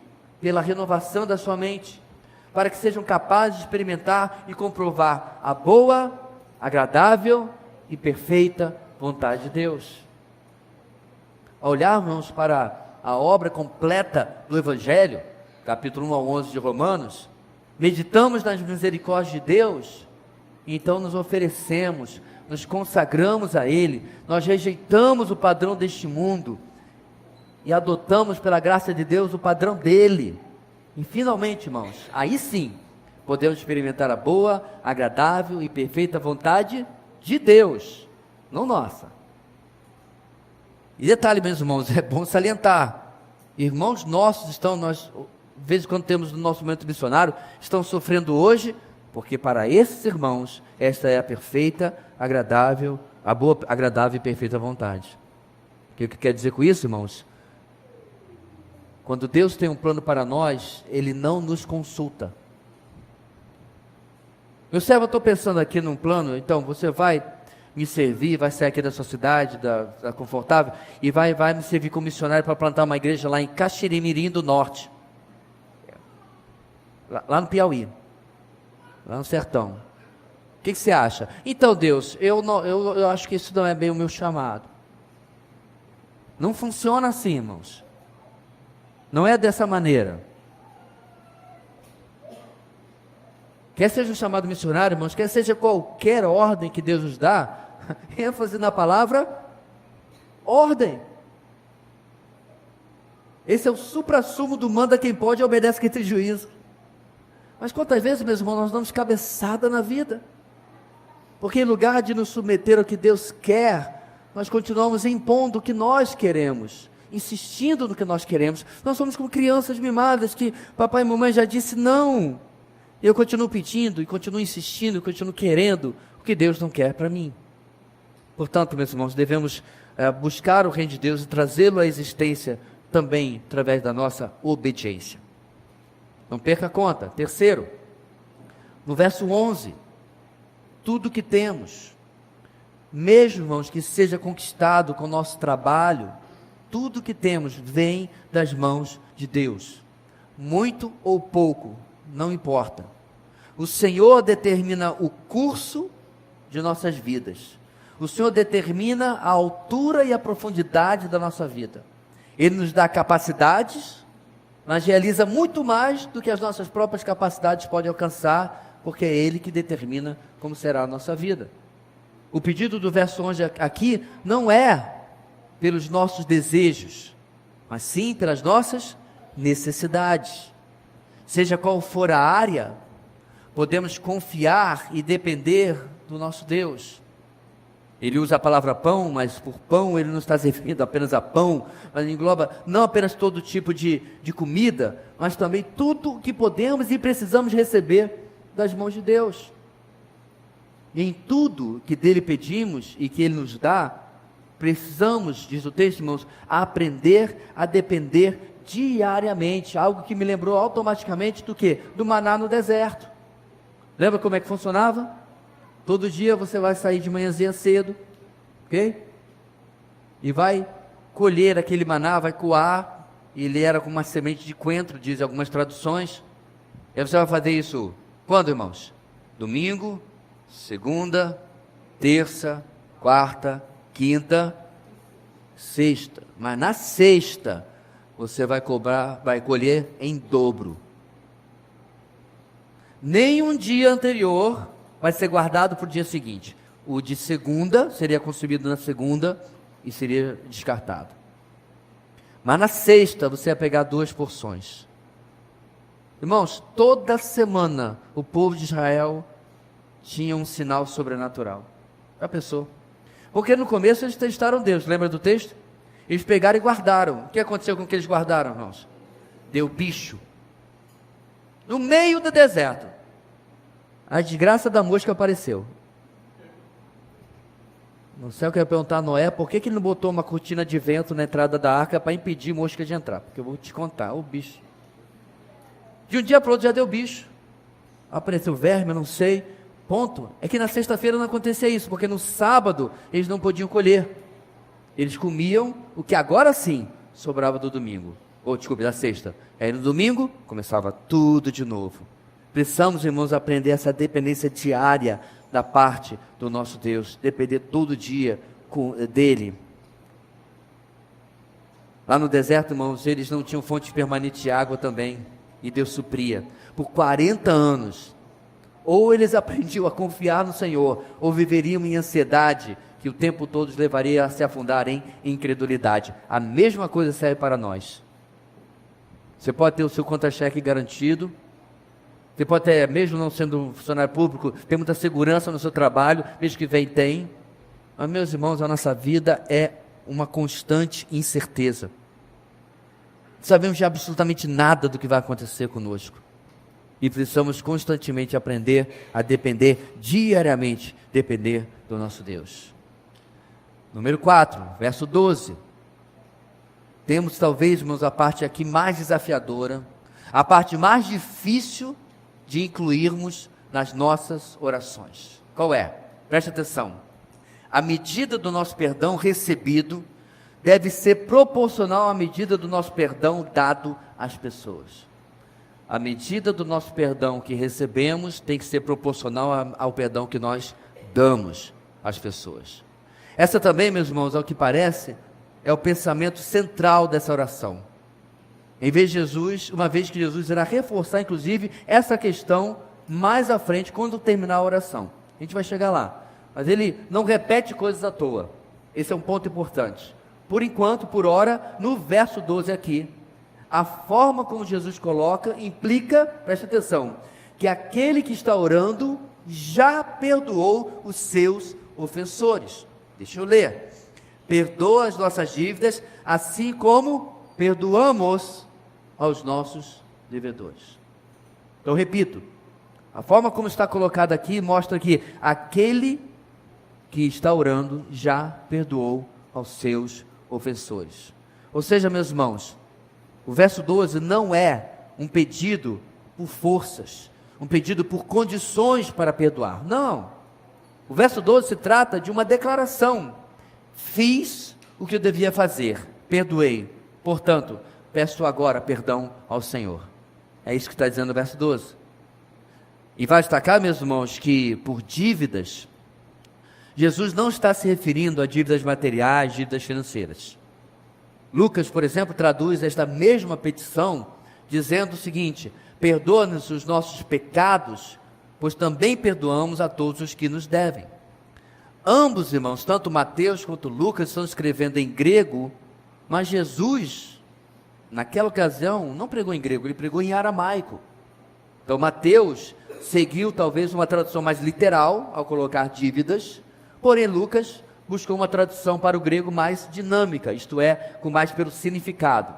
pela renovação da sua mente, para que sejam capazes de experimentar e comprovar a boa, agradável e perfeita vontade de Deus. Ao olharmos para a obra completa do Evangelho, capítulo 1 ao 11 de Romanos, meditamos nas misericórdias de Deus, e então nos oferecemos, nos consagramos a Ele, nós rejeitamos o padrão deste mundo, e adotamos pela graça de Deus o padrão dele, e finalmente, irmãos, aí sim, podemos experimentar a boa, agradável e perfeita vontade de Deus, não nossa. E detalhe, meus irmãos, é bom salientar, irmãos nossos estão, nós, de vez em quando temos no nosso momento missionário, estão sofrendo hoje, porque para esses irmãos, esta é a perfeita, agradável a boa, agradável e perfeita vontade. O que quer dizer com isso, irmãos? Quando Deus tem um plano para nós, Ele não nos consulta. Meu servo, eu estou pensando aqui num plano, então você vai me servir, vai sair aqui da sua cidade, da confortável, e vai me servir como missionário para plantar uma igreja lá em Caxirimirim do Norte. Lá no Piauí. Lá no sertão. O que você acha? Então, Deus, eu acho que isso não é bem o meu chamado. Não funciona assim, irmãos. Não é dessa maneira. Quer seja o chamado missionário, irmãos, quer seja qualquer ordem que Deus nos dá, ênfase na palavra ordem. Esse é o suprassumo do manda quem pode e obedece quem tem juízo. Mas quantas vezes, meus irmãos, nós damos cabeçada na vida? Porque em lugar de nos submeter ao que Deus quer, nós continuamos impondo o que nós queremos, insistindo no que nós queremos. Nós somos como crianças mimadas que papai e mamãe já disse não. E eu continuo pedindo, e continuo insistindo, e continuo querendo o que Deus não quer para mim. Portanto, meus irmãos, devemos buscar o reino de Deus e trazê-lo à existência também através da nossa obediência. Não perca a conta. Terceiro, no verso 11, tudo que temos, mesmo, irmãos, que seja conquistado com o nosso trabalho, tudo que temos vem das mãos de Deus. Muito ou pouco, não importa. O Senhor determina o curso de nossas vidas. O Senhor determina a altura e a profundidade da nossa vida. Ele nos dá capacidades, mas realiza muito mais do que as nossas próprias capacidades podem alcançar, porque é Ele que determina como será a nossa vida. O pedido do verso 11 aqui não é pelos nossos desejos, mas sim pelas nossas necessidades. Seja qual for a área, podemos confiar e depender do nosso Deus. Ele usa a palavra pão, mas por pão ele não está se referindo apenas a pão, mas engloba não apenas todo tipo de comida, mas também tudo o que podemos e precisamos receber das mãos de Deus. E em tudo que dele pedimos e que ele nos dá, precisamos, diz o texto, irmãos, aprender a depender diariamente. Algo que me lembrou automaticamente do quê? Do maná no deserto. Lembra como é que funcionava? Todo dia você vai sair de manhãzinha cedo, ok? E vai colher aquele maná, vai coar. Ele era como uma semente de coentro, dizem algumas traduções. E aí você vai fazer isso quando, irmãos? Domingo, segunda, terça, quarta, quinta, sexta. Mas na sexta você vai colher em dobro. Nem um dia anterior vai ser guardado para o dia seguinte. O de segunda seria consumido na segunda e seria descartado. Mas na sexta você ia pegar 2 porções. Irmãos, toda semana o povo de Israel tinha um sinal sobrenatural. Já pensou? Porque no começo eles testaram Deus, lembra do texto? Eles pegaram e guardaram. O que aconteceu com o que eles guardaram, irmãos? Deu bicho. No meio do deserto. A desgraça da mosca apareceu. Não sei o que eu ia perguntar a Noé, por que ele não botou uma cortina de vento na entrada da arca para impedir mosca de entrar? Porque eu vou te contar, o bicho. De um dia para o outro já deu bicho. Apareceu verme, eu não sei. Ponto. É que na sexta-feira não acontecia isso, porque no sábado eles não podiam colher. Eles comiam o que agora sim sobrava do domingo. Ou, desculpe, da sexta. Aí no domingo começava tudo de novo. Precisamos, irmãos, aprender essa dependência diária da parte do nosso Deus. Depender todo dia dele. Lá no deserto, irmãos, eles não tinham fonte permanente de água também. E Deus supria. Por 40 anos. Ou eles aprendiam a confiar no Senhor, ou viveriam em ansiedade, que o tempo todo os levaria a se afundar em incredulidade. A mesma coisa serve para nós. Você pode ter o seu contra-cheque garantido. Você pode ter, mesmo não sendo um funcionário público, ter muita segurança no seu trabalho, mesmo que vem tem. Mas, meus irmãos, a nossa vida é uma constante incerteza. Não sabemos de absolutamente nada do que vai acontecer conosco. E precisamos constantemente aprender a depender, diariamente, depender do nosso Deus. Número 4, verso 12. Temos talvez, irmãos, a parte aqui mais desafiadora, a parte mais difícil de incluirmos nas nossas orações. Qual é? Preste atenção. A medida do nosso perdão recebido deve ser proporcional à medida do nosso perdão dado às pessoas. A medida do nosso perdão que recebemos tem que ser proporcional ao perdão que nós damos às pessoas. Essa também, meus irmãos, ao que parece, é o pensamento central dessa oração. Em vez de Jesus, uma vez que Jesus irá reforçar, inclusive, essa questão mais à frente, quando terminar a oração. A gente vai chegar lá. Mas ele não repete coisas à toa. Esse é um ponto importante. Por enquanto, por hora, no verso 12 aqui, a forma como Jesus coloca implica, preste atenção, que aquele que está orando já perdoou os seus ofensores. Deixa eu ler. Perdoa as nossas dívidas, assim como perdoamos aos nossos devedores. Então, repito, a forma como está colocado aqui mostra que aquele que está orando já perdoou aos seus ofensores. Ou seja, meus irmãos, o verso 12 não é um pedido por forças, um pedido por condições para perdoar. Não. O verso 12 se trata de uma declaração. Fiz o que eu devia fazer, perdoei. Portanto, peço agora perdão ao Senhor. É isso que está dizendo o verso 12. E vai destacar, meus irmãos, que por dívidas, Jesus não está se referindo a dívidas materiais, dívidas financeiras. Lucas, por exemplo, traduz esta mesma petição, dizendo o seguinte: perdoa-nos os nossos pecados, pois também perdoamos a todos os que nos devem. Ambos, irmãos, tanto Mateus quanto Lucas, estão escrevendo em grego, mas Jesus, naquela ocasião, não pregou em grego, ele pregou em aramaico. Então Mateus seguiu talvez uma tradução mais literal, ao colocar dívidas, porém Lucas buscou uma tradução para o grego mais dinâmica, isto é, com mais pelo significado.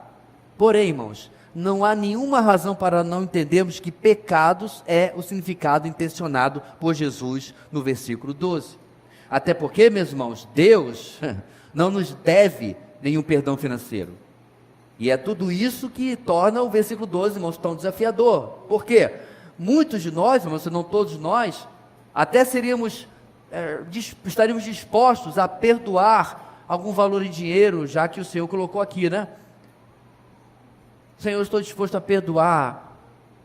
Porém, irmãos, não há nenhuma razão para não entendermos que pecados é o significado intencionado por Jesus no versículo 12. Até porque, meus irmãos, Deus não nos deve nenhum perdão financeiro. E é tudo isso que torna o versículo 12, irmãos, tão desafiador. Por quê? Muitos de nós, irmãos, se não todos nós, até estaríamos dispostos a perdoar algum valor em dinheiro, já que o Senhor colocou aqui, né? Senhor, eu estou disposto a perdoar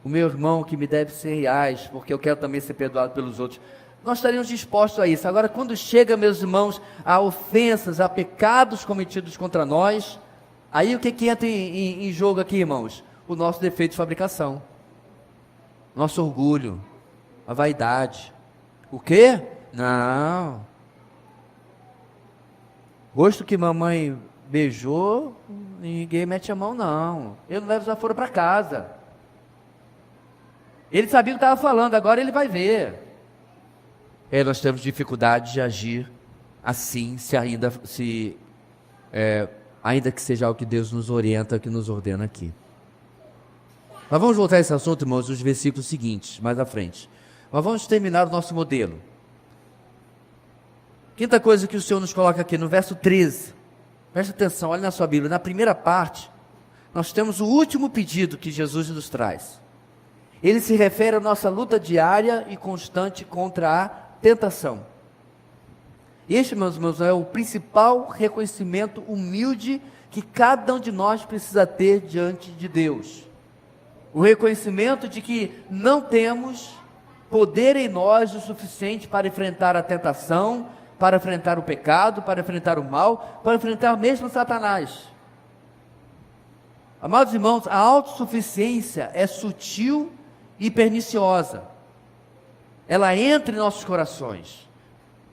o meu irmão que me deve R$100, porque eu quero também ser perdoado pelos outros. Nós estaríamos dispostos a isso. Agora, quando chega, meus irmãos, a ofensas, a pecados cometidos contra nós, aí o que entra em jogo aqui, irmãos? O nosso defeito de fabricação, nosso orgulho, a vaidade. O quê? Não. Rosto que mamãe beijou, ninguém mete a mão, não. Eu não levo desaforo para casa. Ele sabia o que estava falando, agora ele vai ver. Nós temos dificuldade de agir assim, ainda que seja algo que Deus nos orienta, que nos ordena aqui. Mas vamos voltar a esse assunto, irmãos, nos versículos seguintes, mais à frente. Mas vamos terminar o nosso modelo. Quinta coisa que o Senhor nos coloca aqui no verso 13. Preste atenção, olha na sua Bíblia. Na primeira parte, nós temos o último pedido que Jesus nos traz. Ele se refere à nossa luta diária e constante contra a tentação. Este, meus irmãos, é o principal reconhecimento humilde que cada um de nós precisa ter diante de Deus. O reconhecimento de que não temos poder em nós o suficiente para enfrentar a tentação, para enfrentar o pecado, para enfrentar o mal, para enfrentar mesmo Satanás. Amados irmãos, a autossuficiência é sutil e perniciosa. Ela entra em nossos corações,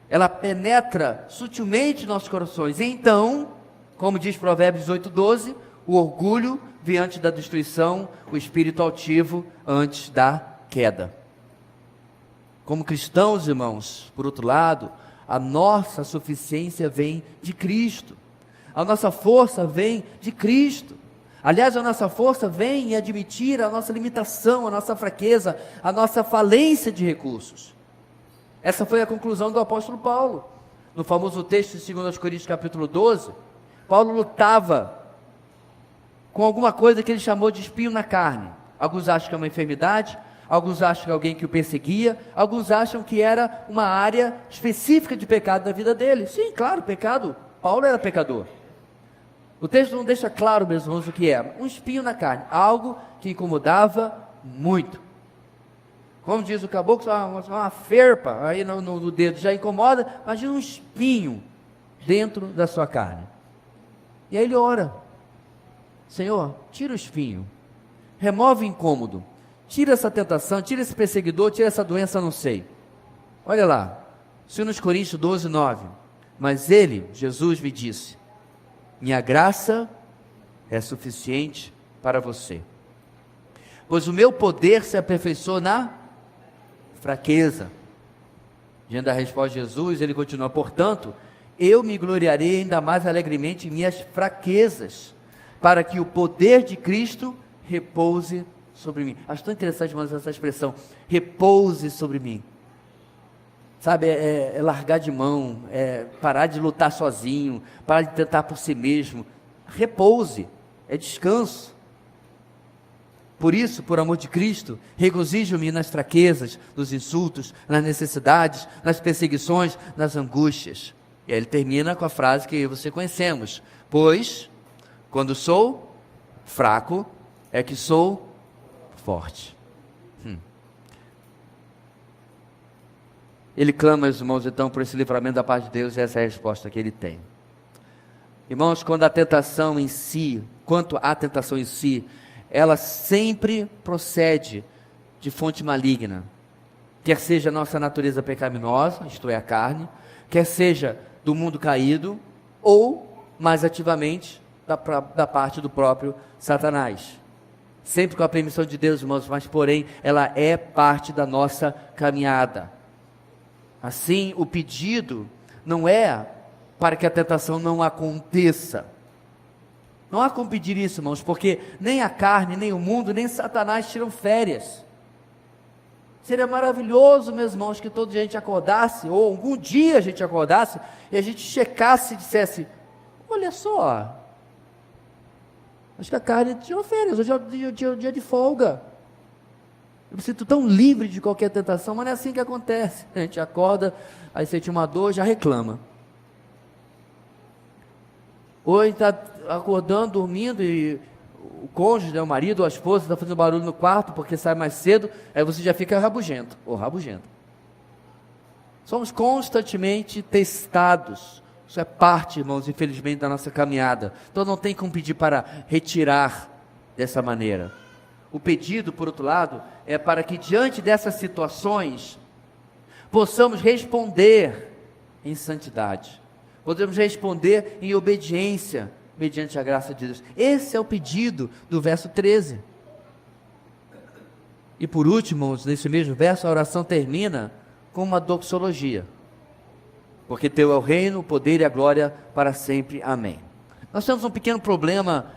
ela penetra sutilmente em nossos corações. E então, como diz Provérbios 18:12, o orgulho vem antes da destruição, o espírito altivo antes da queda. Como cristãos, irmãos, por outro lado, a nossa suficiência vem de Cristo, a nossa força vem de Cristo. Aliás, a nossa força vem em admitir a nossa limitação, a nossa fraqueza, a nossa falência de recursos. Essa foi a conclusão do apóstolo Paulo. no famoso texto de 2 Coríntios capítulo 12, Paulo lutava com alguma coisa que ele chamou de espinho na carne. Alguns acham que é uma enfermidade, alguns acham que é alguém que o perseguia, alguns acham que era uma área específica de pecado na vida dele. Sim, claro, pecado. Paulo era pecador. O texto não deixa claro, meus irmãos, o que é. Um espinho na carne, algo que incomodava muito. Como diz o caboclo, uma ferpa aí no dedo já incomoda. Imagina um espinho dentro da sua carne. E aí ele ora: Senhor, tira o espinho, remove o incômodo, tira essa tentação, tira esse perseguidor, tira essa doença, não sei. Olha lá, 2 Coríntios 12, 9. Mas ele, Jesus, me disse: minha graça é suficiente para você, pois o meu poder se aperfeiçoa na fraqueza. Diante da resposta de Jesus, ele continua: portanto, eu me gloriarei ainda mais alegremente em minhas fraquezas, para que o poder de Cristo repouse sobre mim. Acho tão interessante, irmãos, essa expressão, repouse sobre mim. Sabe, é largar de mão, é parar de lutar sozinho, parar de tentar por si mesmo. Repouse, é descanso. Por isso, por amor de Cristo, regozijo-me nas fraquezas, nos insultos, nas necessidades, nas perseguições, nas angústias. E aí ele termina com a frase que você conhecemos: pois, quando sou fraco, é que sou forte. Ele clama, meus irmãos, então, por esse livramento da parte de Deus, e essa é a resposta que ele tem. Irmãos, quanto à tentação em si, ela sempre procede de fonte maligna, quer seja a nossa natureza pecaminosa, isto é, a carne, quer seja do mundo caído, ou, mais ativamente, da parte do próprio Satanás. Sempre com a permissão de Deus, irmãos, mas porém, ela é parte da nossa caminhada. Assim, o pedido não é para que a tentação não aconteça. Não há como pedir isso, irmãos, porque nem a carne, nem o mundo, nem Satanás tiram férias. Seria maravilhoso, meus irmãos, que todo dia a gente acordasse, ou algum dia a gente acordasse, e a gente checasse e dissesse: olha só, acho que a carne tirou férias, hoje é o dia de folga. Eu me sinto tão livre de qualquer tentação, mas não é assim que acontece. A gente acorda, aí sente uma dor, já reclama. Ou está acordando, dormindo, e o cônjuge, o marido ou a esposa está fazendo barulho no quarto porque sai mais cedo, aí você já fica rabugento, ou rabugento. Somos constantemente testados. Isso é parte, irmãos, infelizmente, da nossa caminhada. Então não tem como pedir para retirar dessa maneira. O pedido, por outro lado, é para que diante dessas situações possamos responder em santidade, podemos responder em obediência mediante a graça de Deus. Esse é o pedido do verso 13. E por último, nesse mesmo verso, a oração termina com uma doxologia: porque teu é o reino, o poder e a glória para sempre. Amém. Nós temos um pequeno problema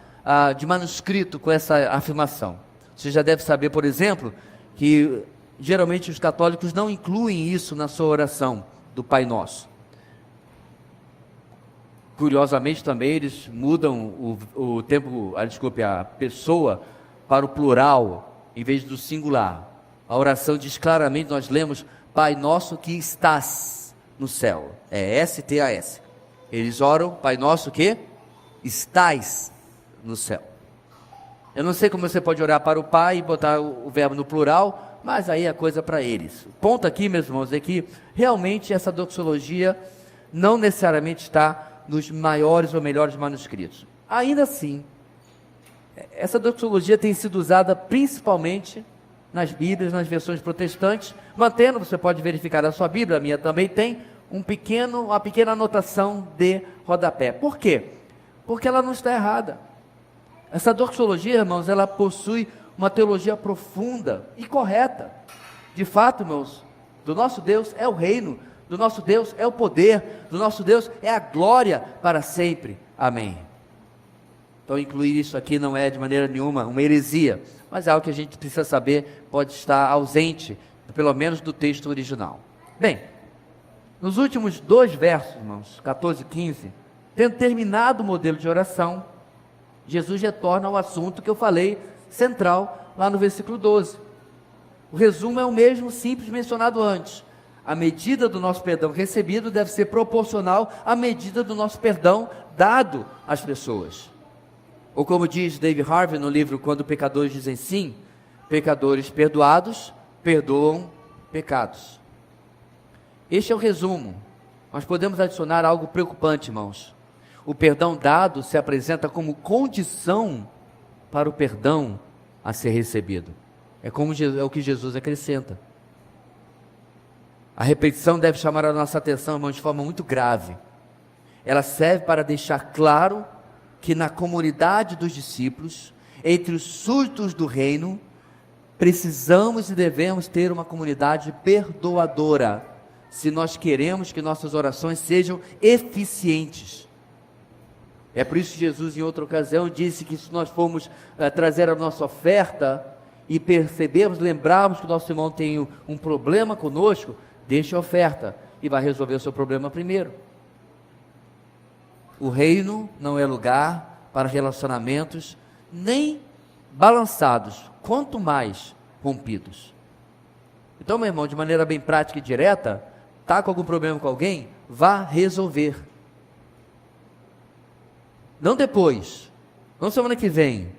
de manuscrito com essa afirmação. Você já deve saber, por exemplo, que geralmente os católicos não incluem isso na sua oração do Pai Nosso. Curiosamente também eles mudam a pessoa para o plural em vez do singular. A oração diz claramente, nós lemos: Pai Nosso que estás no céu. É S-T-A-S. Eles oram: Pai Nosso que estás no céu. Eu não sei como você pode orar para o Pai e botar o verbo no plural, mas aí é coisa para eles. O ponto aqui, meus irmãos, é que realmente essa doxologia não necessariamente está nos maiores ou melhores manuscritos. Ainda assim, essa doxologia tem sido usada principalmente nas Bíblias, nas versões protestantes, mantendo, você pode verificar a sua Bíblia, a minha também tem, uma pequena anotação de rodapé. Por quê? Porque ela não está errada. Essa doxologia, irmãos, ela possui uma teologia profunda e correta. De fato, irmãos, do nosso Deus é o reino, do nosso Deus é o poder, do nosso Deus é a glória para sempre. Amém. Então incluir isso aqui não é de maneira nenhuma uma heresia, mas é algo que a gente precisa saber, pode estar ausente, pelo menos do texto original. Bem, Nos últimos 2 versos, irmãos, 14 e 15, tendo terminado o modelo de oração, Jesus retorna ao assunto que eu falei, central, lá no versículo 12. O resumo é o mesmo simples mencionado antes. A medida do nosso perdão recebido deve ser proporcional à medida do nosso perdão dado às pessoas. Ou como diz David Harvey no livro Quando Pecadores Dizem Sim, pecadores perdoados perdoam pecados. Este é o resumo, mas podemos adicionar algo preocupante, irmãos. O perdão dado se apresenta como condição para o perdão a ser recebido. É o que Jesus acrescenta. A repetição deve chamar a nossa atenção, irmãos, de forma muito grave. Ela serve para deixar claro que na comunidade dos discípulos, entre os súditos do reino, precisamos e devemos ter uma comunidade perdoadora, se nós queremos que nossas orações sejam eficientes. É por isso que Jesus, em outra ocasião, disse que se nós formos trazer a nossa oferta e percebermos, lembrarmos que o nosso irmão tem um problema conosco, deixe a oferta e vai resolver o seu problema primeiro. O reino não é lugar para relacionamentos nem balançados, quanto mais rompidos. Então, meu irmão, de maneira bem prática e direta, está com algum problema com alguém? Vá resolver. Não depois, não semana que vem,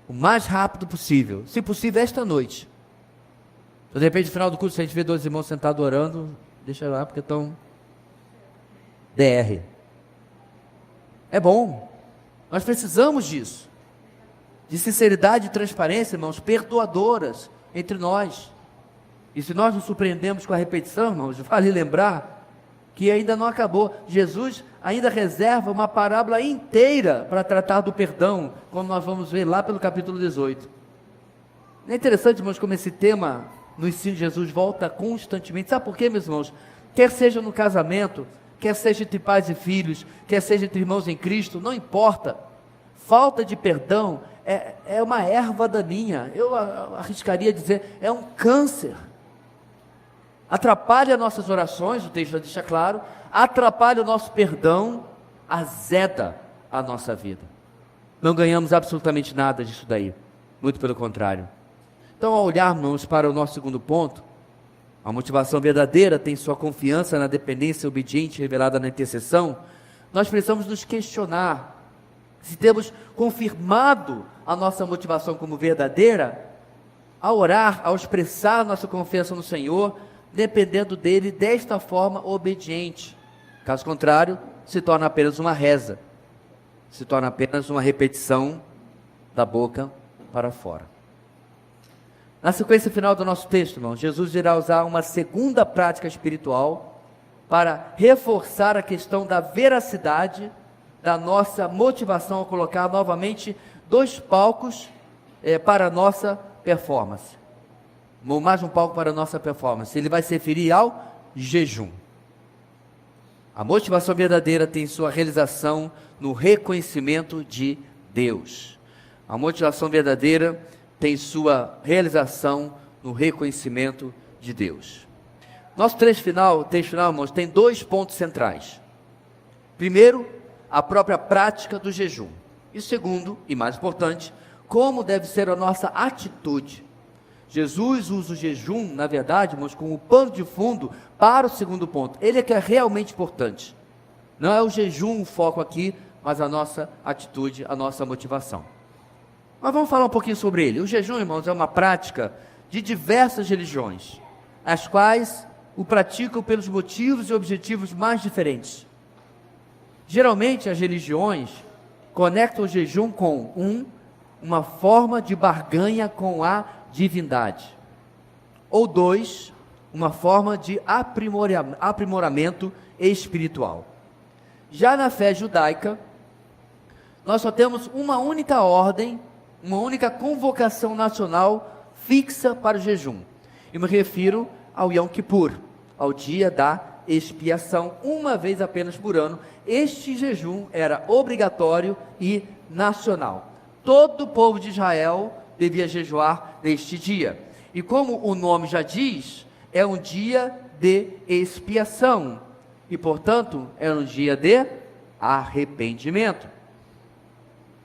o mais rápido possível, se possível esta noite. Então, de repente, no final do curso, se a gente vê 2 irmãos sentados orando, deixa lá, porque estão DR. É bom, nós precisamos disso, de sinceridade e transparência, irmãos, perdoadoras entre nós. E se nós nos surpreendemos com a repetição, irmãos, vale lembrar que ainda não acabou. Jesus ainda reserva uma parábola inteira para tratar do perdão, como nós vamos ver lá pelo capítulo 18. É interessante, irmãos, como esse tema no ensino de Jesus volta constantemente. Sabe por quê, meus irmãos? Quer seja no casamento, quer seja entre pais e filhos, quer seja entre irmãos em Cristo, não importa. Falta de perdão é uma erva daninha. Eu arriscaria dizer, é um câncer. Atrapalha nossas orações, o texto já deixa claro, atrapalha o nosso perdão, azeda a nossa vida. Não ganhamos absolutamente nada disso daí, muito pelo contrário. Então, ao olharmos para o nosso segundo ponto, a motivação verdadeira tem sua confiança na dependência obediente revelada na intercessão. Nós precisamos nos questionar se temos confirmado a nossa motivação como verdadeira, ao orar, ao expressar nossa confiança no Senhor, dependendo dele desta forma obediente. Caso contrário, se torna apenas uma reza, se torna apenas uma repetição da boca para fora. Na sequência final do nosso texto, irmãos, Jesus irá usar uma segunda prática espiritual para reforçar a questão da veracidade da nossa motivação a colocar novamente 2 palcos para a nossa performance. Mais um palco para a nossa performance. Ele vai se referir ao jejum. A motivação verdadeira tem sua realização no reconhecimento de Deus. A motivação verdadeira tem sua realização no reconhecimento de Deus. Nosso texto final, irmãos, tem 2 pontos centrais. Primeiro, a própria prática do jejum. E segundo, e mais importante, como deve ser a nossa atitude. Jesus usa o jejum, na verdade, irmãos, como pano de fundo para o segundo ponto. Ele é que é realmente importante. Não é o jejum o foco aqui, mas a nossa atitude, a nossa motivação. Mas vamos falar um pouquinho sobre ele. O jejum, irmãos, é uma prática de diversas religiões, as quais o praticam pelos motivos e objetivos mais diferentes. Geralmente, as religiões conectam o jejum com uma forma de barganha com a divindade, ou 2, uma forma de aprimoramento espiritual. Já na fé judaica, nós só temos uma única ordem, uma única convocação nacional fixa para o jejum. Eu me refiro ao Yom Kippur, ao dia da expiação, uma vez apenas por ano. Este jejum era obrigatório e nacional. Todo o povo de Israel devia jejuar neste dia. E como o nome já diz, é um dia de expiação, e, portanto, era um dia de arrependimento.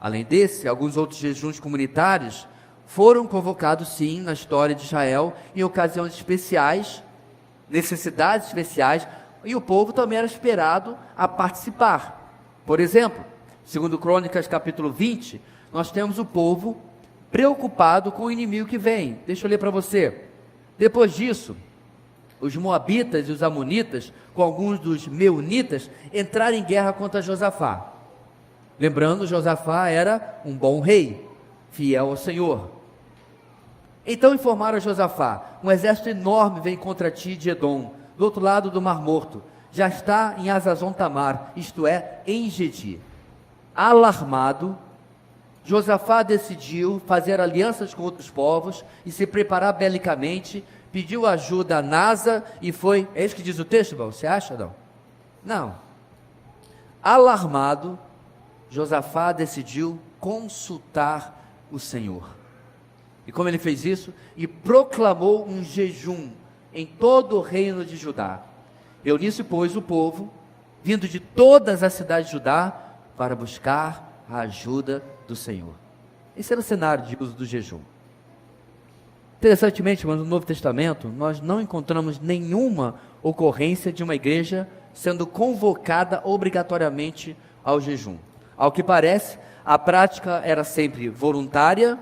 Além desse, alguns outros jejuns comunitários foram convocados, sim, na história de Israel, em ocasiões especiais, necessidades especiais, e o povo também era esperado a participar. Por exemplo, segundo Crônicas capítulo 20, nós temos o povo preocupado com o inimigo que vem. Deixa eu ler para você. Depois disso, os moabitas e os amonitas, com alguns dos meunitas, entraram em guerra contra Josafá. Lembrando, Josafá era um bom rei, fiel ao Senhor. Então informaram a Josafá: um exército enorme vem contra ti de Edom, do outro lado do Mar Morto, já está em Hazazon Tamar, isto é, em Engedi. Alarmado, Josafá decidiu fazer alianças com outros povos e se preparar belicamente, pediu ajuda a Nasa e foi... É isso que diz o texto, Bom? Você acha, não? Não. Alarmado, Josafá decidiu consultar o Senhor. E como ele fez isso? E proclamou um jejum em todo o reino de Judá. Reuniu-se, pois, o povo, vindo de todas as cidades de Judá, para buscar a ajuda do Senhor. Esse era o cenário de uso do jejum. Interessantemente, mas no Novo Testamento, nós não encontramos nenhuma ocorrência de uma igreja sendo convocada obrigatoriamente ao jejum. Ao que parece, a prática era sempre voluntária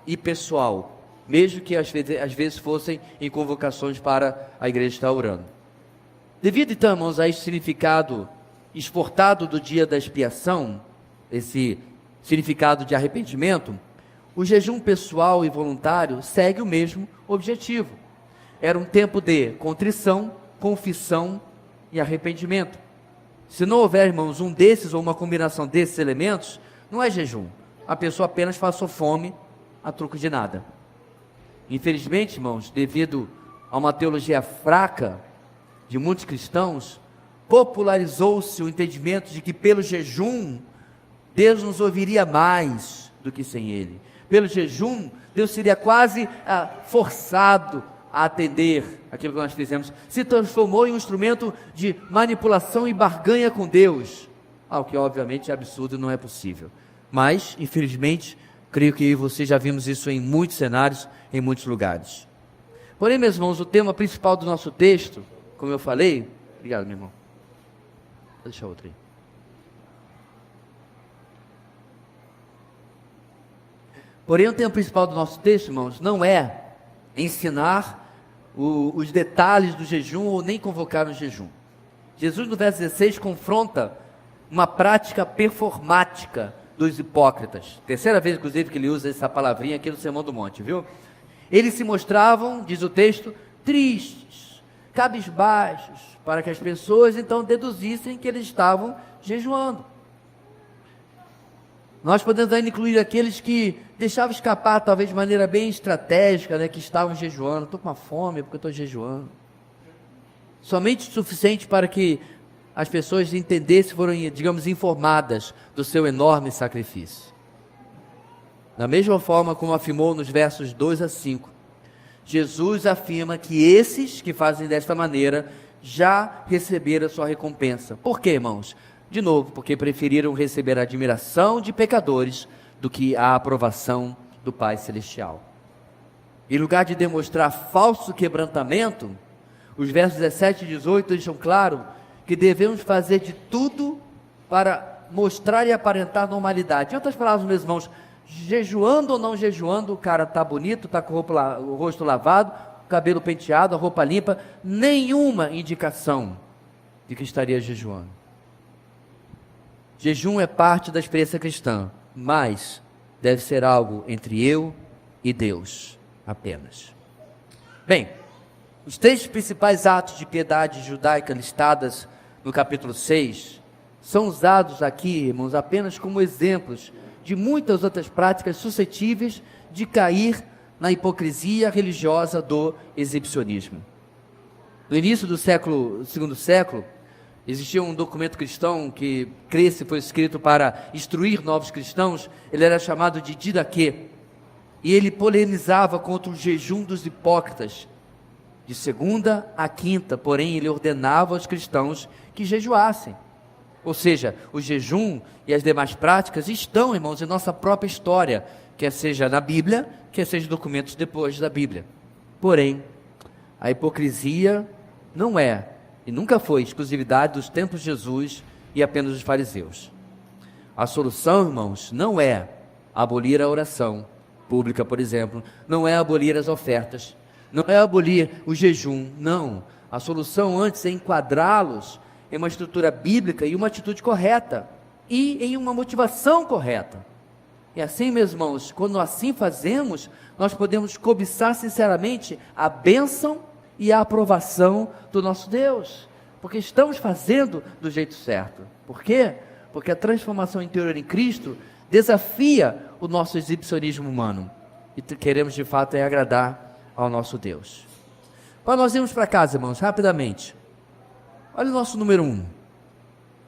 e pessoal, mesmo que às vezes fossem em convocações para a igreja estar orando. Devido, então, irmãos, a esse significado exportado do dia da expiação, esse significado de arrependimento, o jejum pessoal e voluntário segue o mesmo objetivo. Era um tempo de contrição, confissão e arrependimento. Se não houver, irmãos, um desses ou uma combinação desses elementos, não é jejum. A pessoa apenas passou fome a troco de nada. Infelizmente, irmãos, devido a uma teologia fraca de muitos cristãos, popularizou-se o entendimento de que pelo jejum Deus nos ouviria mais do que sem Ele. Pelo jejum, Deus seria quase forçado a atender aquilo que nós fizemos. Se transformou em um instrumento de manipulação e barganha com Deus. O que obviamente é absurdo e não é possível. Mas, infelizmente, creio que eu e você já vimos isso em muitos cenários, em muitos lugares. Porém, meus irmãos, o tema principal do nosso texto, como eu falei... Obrigado, meu irmão. Deixa outro aí. Porém, o tema principal do nosso texto, irmãos, não é ensinar os detalhes do jejum ou nem convocar o jejum. Jesus, no verso 16, confronta uma prática performática dos hipócritas. Terceira vez, inclusive, que ele usa essa palavrinha aqui no Sermão do Monte, viu? Eles se mostravam, diz o texto, tristes, cabisbaixos, para que as pessoas então deduzissem que eles estavam jejuando. Nós podemos ainda incluir aqueles que deixavam escapar, talvez de maneira bem estratégica, né, que estavam jejuando. Estou com uma fome porque estou jejuando. Somente o suficiente para que as pessoas entendessem, foram, digamos, informadas do seu enorme sacrifício. Da mesma forma como afirmou nos versos 2 a 5, Jesus afirma que esses que fazem desta maneira já receberam a sua recompensa. Por quê, irmãos? De novo, porque preferiram receber a admiração de pecadores do que a aprovação do Pai Celestial. Em lugar de demonstrar falso quebrantamento, os versos 17 e 18 deixam claro que devemos fazer de tudo para mostrar e aparentar normalidade. Em outras palavras, meus irmãos, jejuando ou não jejuando, o cara está bonito, está com o rosto lavado, o cabelo penteado, a roupa limpa, nenhuma indicação de que estaria jejuando. Jejum é parte da experiência cristã, mas deve ser algo entre eu e Deus apenas. Bem, os 3 principais atos de piedade judaica listados no capítulo 6 são usados aqui, irmãos, apenas como exemplos de muitas outras práticas suscetíveis de cair na hipocrisia religiosa do exibicionismo. No início do segundo século, existia um documento cristão que cresce, foi escrito para instruir novos cristãos. Ele era chamado de Didaquê, e ele polemizava contra o jejum dos hipócritas, de segunda a quinta, porém ele ordenava aos cristãos que jejuassem. Ou seja, o jejum e as demais práticas estão, irmãos, em nossa própria história, quer seja na Bíblia, quer seja documentos depois da Bíblia. Porém, a hipocrisia não é e nunca foi exclusividade dos tempos de Jesus e apenas dos fariseus. A solução, irmãos, não é abolir a oração pública, por exemplo, não é abolir as ofertas, não é abolir o jejum, não. A solução antes é enquadrá-los em uma estrutura bíblica e uma atitude correta, e em uma motivação correta. E assim, meus irmãos, quando assim fazemos, nós podemos cobiçar sinceramente a bênção e a aprovação do nosso Deus, porque estamos fazendo do jeito certo. Por quê? Porque a transformação interior em Cristo desafia o nosso exibicionismo humano, e queremos de fato agradar ao nosso Deus. Para nós irmos para casa, irmãos, rapidamente, olha o nosso número 1.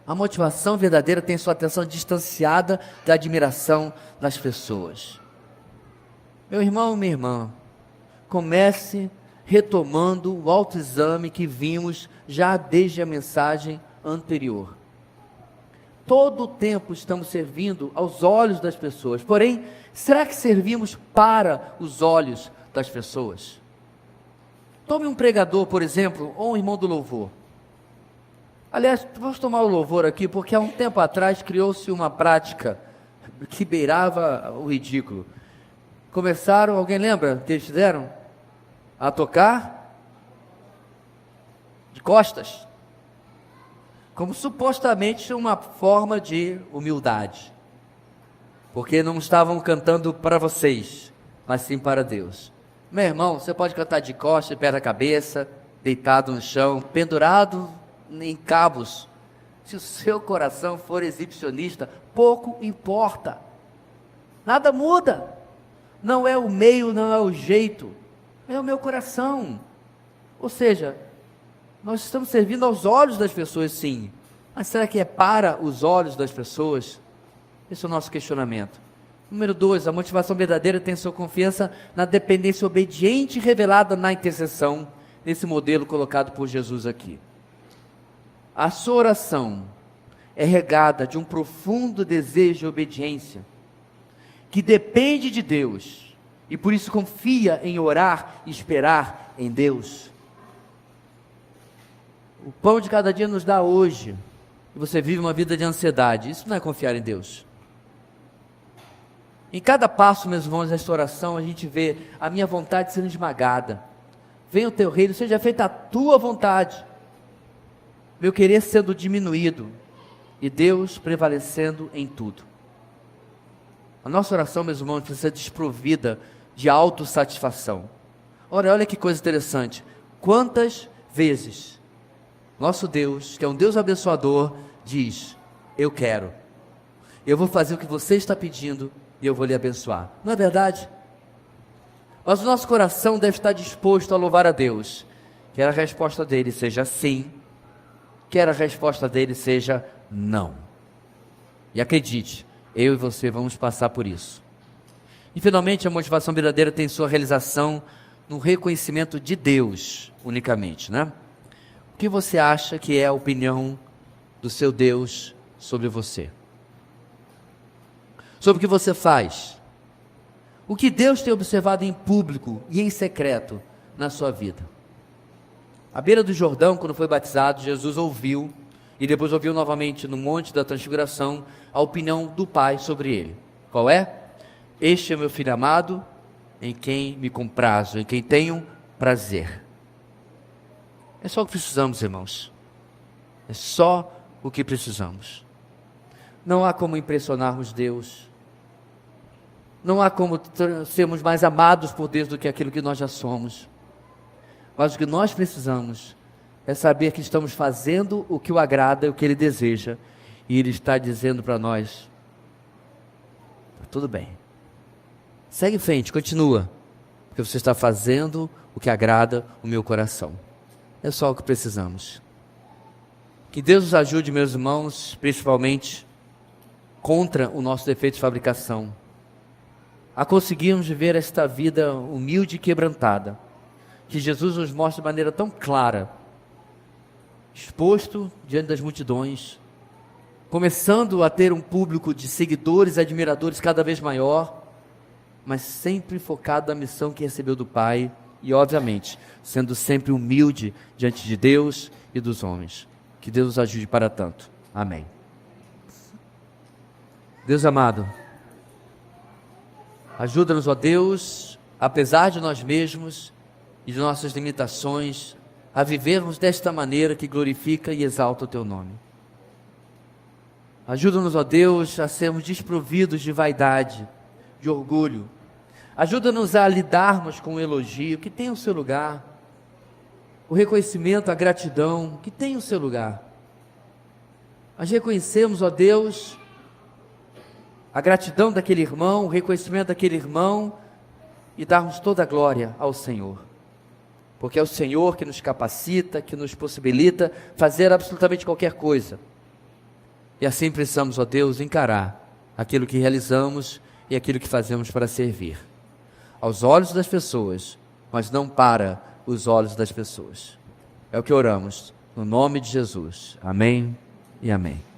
A motivação verdadeira tem sua atenção distanciada da admiração das pessoas. Meu irmão, minha irmã, comece retomando o autoexame que vimos já desde a mensagem anterior. Todo o tempo estamos servindo aos olhos das pessoas, porém, será que servimos para os olhos das pessoas? Tome um pregador, por exemplo, ou um irmão do louvor. Aliás, vamos tomar o louvor aqui, porque há um tempo atrás criou-se uma prática que beirava o ridículo. Começaram, alguém lembra o que eles fizeram? A tocar de costas, como supostamente uma forma de humildade, porque não estavam cantando para vocês, mas sim para Deus. Meu irmão, você pode cantar de costas, pé da cabeça, deitado no chão, pendurado em cabos. Se o seu coração for exibicionista, pouco importa, nada muda. Não é o meio, não é o jeito, é o meu coração. Ou seja, nós estamos servindo aos olhos das pessoas, sim, mas será que é para os olhos das pessoas? Esse é o nosso questionamento. Número 2, a motivação verdadeira tem sua confiança na dependência obediente revelada na intercessão, nesse modelo colocado por Jesus aqui. A sua oração é regada de um profundo desejo de obediência, que depende de Deus, e por isso confia em orar e esperar em Deus. O pão de cada dia nos dá hoje, e você vive uma vida de ansiedade. Isso não é confiar em Deus. Em cada passo, meus irmãos, nesta oração, a gente vê a minha vontade sendo esmagada. Venha o teu reino, seja feita a tua vontade. Meu querer sendo diminuído, e Deus prevalecendo em tudo. A nossa oração, meus irmãos, precisa ser desprovida de autossatisfação. Olha que coisa interessante. Quantas vezes nosso Deus, que é um Deus abençoador, diz: eu quero, eu vou fazer o que você está pedindo e eu vou lhe abençoar. Não é verdade? Mas o nosso coração deve estar disposto a louvar a Deus, quer a resposta dele seja sim, quer a resposta dele seja não. E acredite, eu e você vamos passar por isso. E finalmente, a motivação verdadeira tem sua realização no reconhecimento de Deus unicamente, né? O que você acha que é a opinião do seu Deus sobre você? Sobre o que você faz? O que Deus tem observado em público e em secreto na sua vida? À beira do Jordão, quando foi batizado, Jesus ouviu, e depois ouviu novamente no Monte da Transfiguração, a opinião do Pai sobre ele. Qual é? Este é meu filho amado, em quem me comprazo, em quem tenho prazer. É só o que precisamos, irmãos. É só o que precisamos. Não há como impressionarmos Deus. Não há como sermos mais amados por Deus do que aquilo que nós já somos. Mas o que nós precisamos é saber que estamos fazendo o que o agrada, o que Ele deseja. E Ele está dizendo para nós: tudo bem, segue em frente, continua, porque você está fazendo o que agrada o meu coração. É só o que precisamos. Que Deus nos ajude, meus irmãos, principalmente contra o nosso defeito de fabricação, a conseguirmos viver esta vida humilde e quebrantada, que Jesus nos mostra de maneira tão clara, exposto diante das multidões, começando a ter um público de seguidores e admiradores cada vez maior, mas sempre focado na missão que recebeu do Pai e, obviamente, sendo sempre humilde diante de Deus e dos homens. Que Deus nos ajude para tanto. Amém. Deus amado, ajuda-nos, ó Deus, apesar de nós mesmos e de nossas limitações, a vivermos desta maneira que glorifica e exalta o Teu nome. Ajuda-nos, ó Deus, a sermos desprovidos de vaidade, de orgulho. Ajuda-nos a lidarmos com o elogio, que tem o seu lugar, o reconhecimento, a gratidão, que tem o seu lugar. Nós reconhecemos, ó Deus, a gratidão daquele irmão, o reconhecimento daquele irmão, e darmos toda a glória ao Senhor, porque é o Senhor que nos capacita, que nos possibilita fazer absolutamente qualquer coisa, e assim precisamos, ó Deus, encarar aquilo que realizamos e aquilo que fazemos para servir, aos olhos das pessoas, mas não para os olhos das pessoas. É o que oramos, no nome de Jesus. Amém e amém.